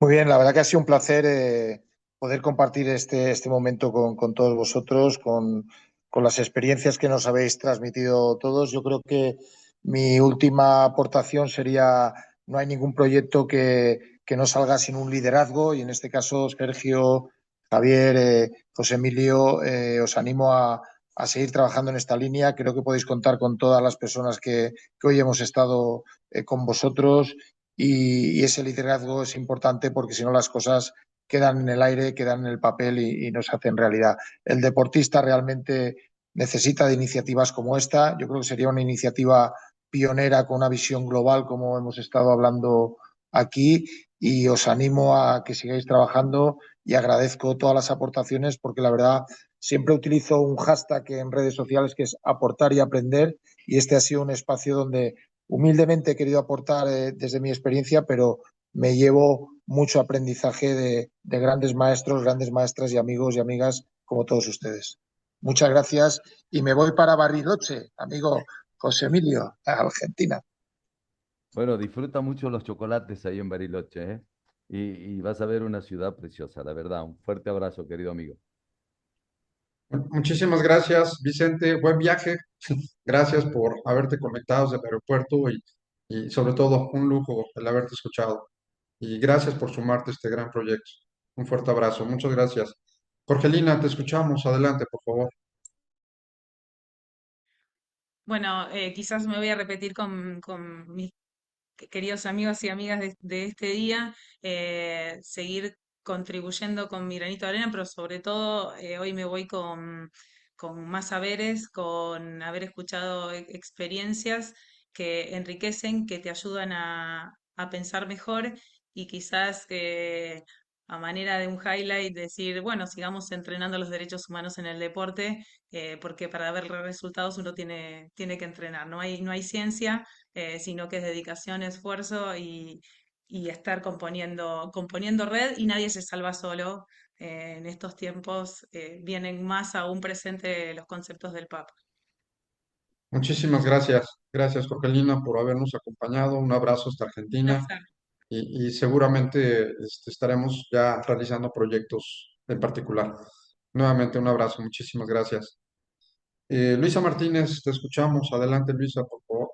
Muy bien, la verdad que ha sido un placer poder compartir este momento con todos vosotros, con las experiencias que nos habéis transmitido todos. Yo creo que mi última aportación sería, no hay ningún proyecto que no salga sin un liderazgo y en este caso Sergio, Javier, José Emilio, os animo a seguir trabajando en esta línea. Creo que podéis contar con todas las personas que hoy hemos estado con vosotros y ese liderazgo es importante porque si no las cosas quedan en el aire, quedan en el papel y no se hacen realidad. El deportista realmente necesita de iniciativas como esta. Yo creo que sería una iniciativa pionera con una visión global como hemos estado hablando aquí y os animo a que sigáis trabajando y agradezco todas las aportaciones porque la verdad siempre utilizo un hashtag en redes sociales que es aportar y aprender y este ha sido un espacio donde humildemente he querido aportar desde mi experiencia, pero me llevo mucho aprendizaje de grandes maestros, grandes maestras y amigos y amigas como todos ustedes. Muchas gracias y me voy para Bariloche, amigo José Emilio, a Argentina. Bueno, disfruta mucho los chocolates ahí en Bariloche, ¿eh? Y vas a ver una ciudad preciosa, la verdad. Un fuerte abrazo, querido amigo. Muchísimas gracias, Vicente. Buen viaje. Gracias por haberte conectado desde el aeropuerto y sobre todo un lujo el haberte escuchado. Y gracias por sumarte a este gran proyecto. Un fuerte abrazo. Muchas gracias. Jorgelina, te escuchamos. Adelante, por favor. Bueno, quizás me voy a repetir con mis queridos amigos y amigas de este día, seguir contribuyendo con mi granito de arena, pero sobre todo hoy me voy con más saberes, con haber escuchado experiencias que enriquecen, que te ayudan a pensar mejor y quizás a manera de un highlight decir, bueno, sigamos entrenando los derechos humanos en el deporte, porque para ver resultados uno tiene que entrenar. No hay ciencia, sino que es dedicación, esfuerzo y estar componiendo red y nadie se salva solo. En estos tiempos vienen más aún presentes los conceptos del Papa. Muchísimas gracias. Gracias, Jorgelina, por habernos acompañado. Un abrazo hasta Un Argentina placer. y seguramente estaremos ya realizando proyectos en particular. Nuevamente, un abrazo. Muchísimas gracias. Luisa Martínez, te escuchamos. Adelante, Luisa, por favor.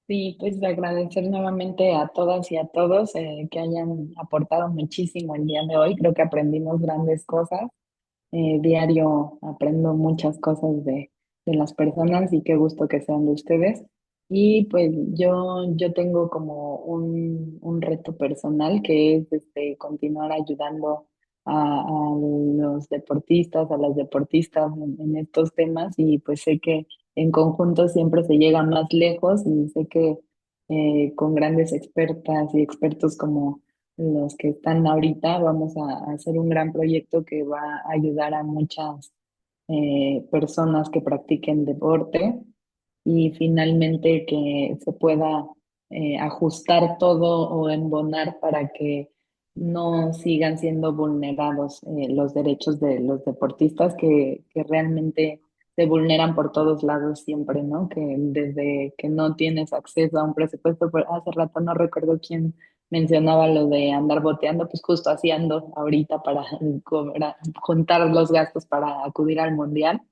Sí, pues agradecer nuevamente a todas y a todos que hayan aportado muchísimo el día de hoy. Creo que aprendimos grandes cosas. Diario aprendo muchas cosas de las personas y qué gusto que sean de ustedes. Y pues yo tengo como un reto personal que es continuar ayudando a los deportistas, a las deportistas en estos temas y pues sé que en conjunto siempre se llega más lejos y sé que con grandes expertas y expertos como los que están ahorita, vamos a hacer un gran proyecto que va a ayudar a muchas personas que practiquen deporte y finalmente que se pueda ajustar todo o embonar para que no sigan siendo vulnerados los derechos de los deportistas que realmente se vulneran por todos lados siempre, ¿no? Que desde que no tienes acceso a un presupuesto, hace rato no recuerdo quién mencionaba lo de andar boteando, pues justo así ando ahorita para juntar los gastos para acudir al mundial.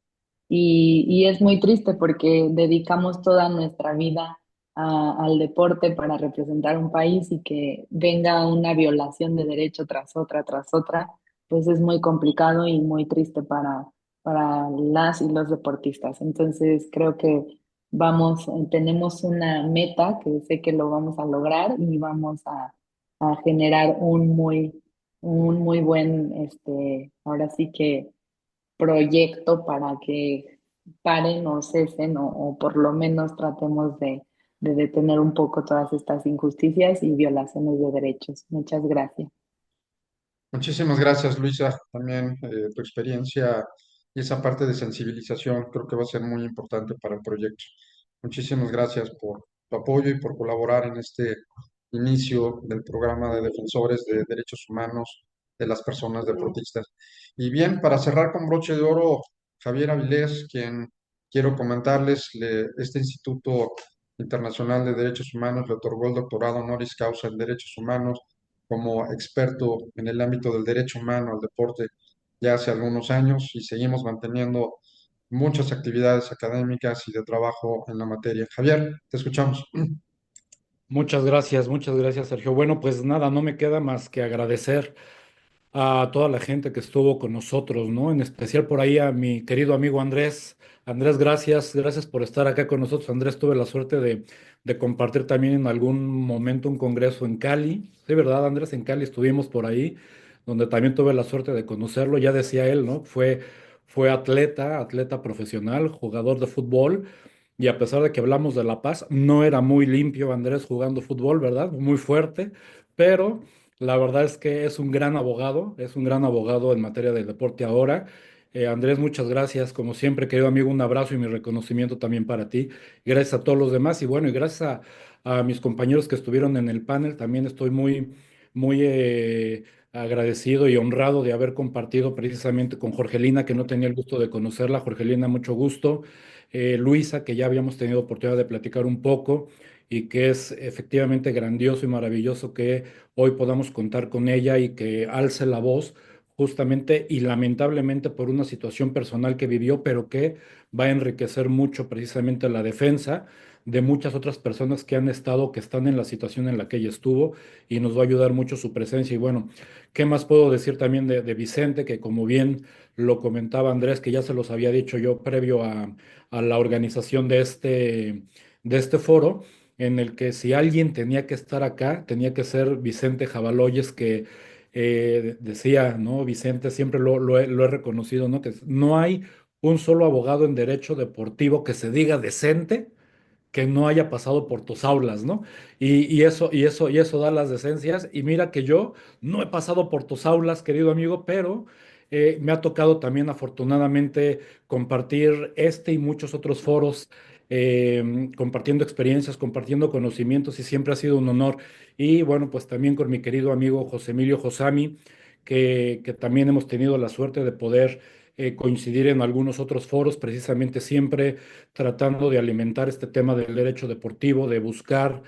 Y es muy triste porque dedicamos toda nuestra vida al deporte para representar un país y que venga una violación de derecho tras otra, pues es muy complicado y muy triste para las y los deportistas. Entonces creo que tenemos una meta que sé que lo vamos a lograr y vamos a generar un muy buen, ahora sí que proyecto para que paren o cesen o por lo menos tratemos de detener un poco todas estas injusticias y violaciones de derechos. Muchas gracias. Muchísimas gracias, Luisa. También tu experiencia y esa parte de sensibilización creo que va a ser muy importante para el proyecto. Muchísimas gracias por tu apoyo y por colaborar en este inicio del programa de defensores de derechos humanos de las personas deportistas. Y bien, para cerrar con broche de oro, Javier Avilés, quien quiero comentarles, este Instituto Internacional de Derechos Humanos le otorgó el doctorado honoris causa en Derechos Humanos como experto en el ámbito del derecho humano al deporte ya hace algunos años y seguimos manteniendo muchas actividades académicas y de trabajo en la materia. Javier, te escuchamos. Muchas gracias, Sergio. Bueno, pues nada, no me queda más que agradecer a toda la gente que estuvo con nosotros, ¿no? En especial por ahí a mi querido amigo Andrés. Andrés, gracias por estar acá con nosotros. Andrés, tuve la suerte de compartir también en algún momento un congreso en Cali. Sí, ¿verdad, Andrés? En Cali estuvimos por ahí, donde también tuve la suerte de conocerlo. Ya decía él, ¿no? Fue atleta profesional, jugador de fútbol. Y a pesar de que hablamos de La Paz, no era muy limpio Andrés jugando fútbol, ¿verdad? Muy fuerte, pero la verdad es que es un gran abogado en materia de deporte ahora. Andrés, muchas gracias. Como siempre, querido amigo, un abrazo y mi reconocimiento también para ti. Gracias a todos los demás y bueno, y gracias a mis compañeros que estuvieron en el panel. También estoy muy agradecido y honrado de haber compartido precisamente con Jorgelina, que no tenía el gusto de conocerla. Jorgelina, mucho gusto. Luisa, que ya habíamos tenido oportunidad de platicar un poco y que es efectivamente grandioso y maravilloso que hoy podamos contar con ella y que alce la voz justamente y lamentablemente por una situación personal que vivió, pero que va a enriquecer mucho precisamente la defensa de muchas otras personas que han estado, que están en la situación en la que ella estuvo y nos va a ayudar mucho su presencia. Y bueno, ¿qué más puedo decir también de Vicente? Que como bien lo comentaba Andrés, que ya se los había dicho yo previo a la organización de este foro, en el que si alguien tenía que estar acá, tenía que ser Vicente Jabaloyes, que decía, ¿no? Vicente, siempre lo he reconocido, ¿no? Que no hay un solo abogado en derecho deportivo que se diga decente que no haya pasado por tus aulas, ¿no? Y eso da las decencias. Y mira que yo no he pasado por tus aulas, querido amigo, pero me ha tocado también afortunadamente compartir este y muchos otros foros, compartiendo experiencias, compartiendo conocimientos y siempre ha sido un honor. Y bueno, pues también con mi querido amigo José Emilio Josami, que también hemos tenido la suerte de poder coincidir en algunos otros foros, precisamente siempre tratando de alimentar este tema del derecho deportivo, de buscar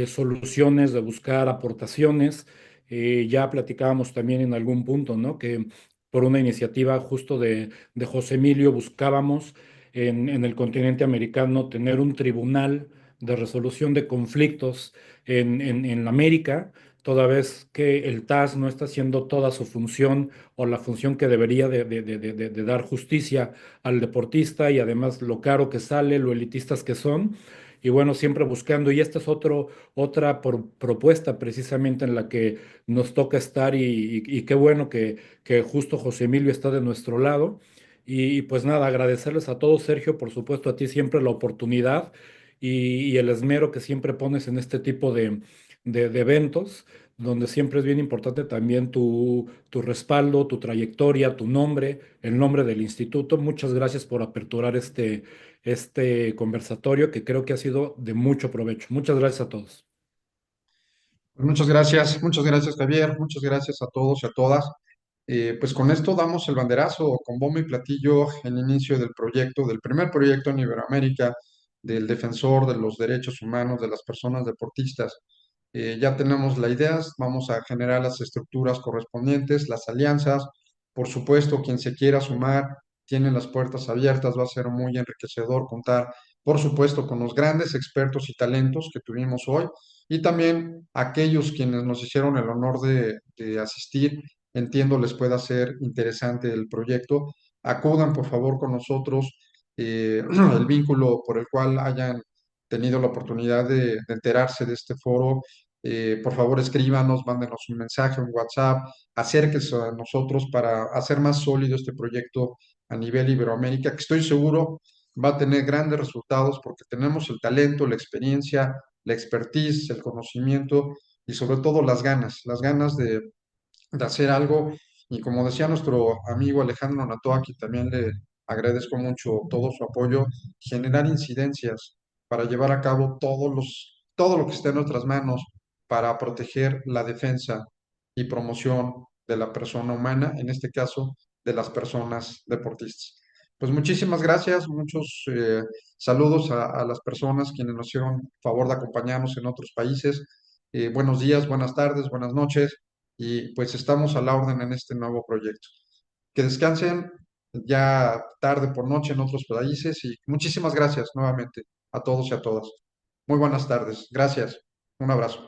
soluciones, de buscar aportaciones. Ya platicábamos también en algún punto, ¿no? Que por una iniciativa justo de José Emilio buscábamos en el continente americano tener un tribunal de resolución de conflictos en América, toda vez que el TAS no está haciendo toda su función o la función que debería de dar justicia al deportista y además lo caro que sale, lo elitistas que son. Y bueno, siempre buscando, y esta es otra propuesta precisamente en la que nos toca estar y qué bueno que justo José Emilio está de nuestro lado. Y pues nada, agradecerles a todos, Sergio, por supuesto a ti siempre la oportunidad y el esmero que siempre pones en este tipo de eventos, donde siempre es bien importante también tu respaldo, tu trayectoria, tu nombre, el nombre del instituto. Muchas gracias por aperturar este conversatorio que creo que ha sido de mucho provecho. Muchas gracias a todos. Muchas gracias Javier, muchas gracias a todos y a todas. Pues con esto damos el banderazo con bombo y platillo el inicio del proyecto, del primer proyecto en Iberoamérica del defensor de los derechos humanos de las personas deportistas. Ya tenemos la idea, vamos a generar las estructuras correspondientes, las alianzas. Por supuesto, quien se quiera sumar tiene las puertas abiertas, va a ser muy enriquecedor contar, por supuesto, con los grandes expertos y talentos que tuvimos hoy y también aquellos quienes nos hicieron el honor de asistir. Entiendo les pueda ser interesante el proyecto. Acudan por favor con nosotros. el vínculo por el cual hayan tenido la oportunidad de enterarse de este foro. Por favor, escríbanos, mándenos un mensaje, un WhatsApp, acérquense a nosotros para hacer más sólido este proyecto a nivel Iberoamérica, que estoy seguro va a tener grandes resultados porque tenemos el talento, la experiencia, la expertise, el conocimiento y sobre todo las ganas de hacer algo. Y como decía nuestro amigo Alejandro Natoaki, también le agradezco mucho todo su apoyo, generar incidencias para llevar a cabo todo lo que esté en nuestras manos para proteger la defensa y promoción de la persona humana, en este caso de las personas deportistas. Pues muchísimas gracias, muchos saludos a las personas quienes nos hicieron favor de acompañarnos en otros países. Buenos días, buenas tardes, buenas noches y pues estamos a la orden en este nuevo proyecto. Que descansen ya tarde por noche en otros países y muchísimas gracias nuevamente a todos y a todas. Muy buenas tardes. Gracias. Un abrazo.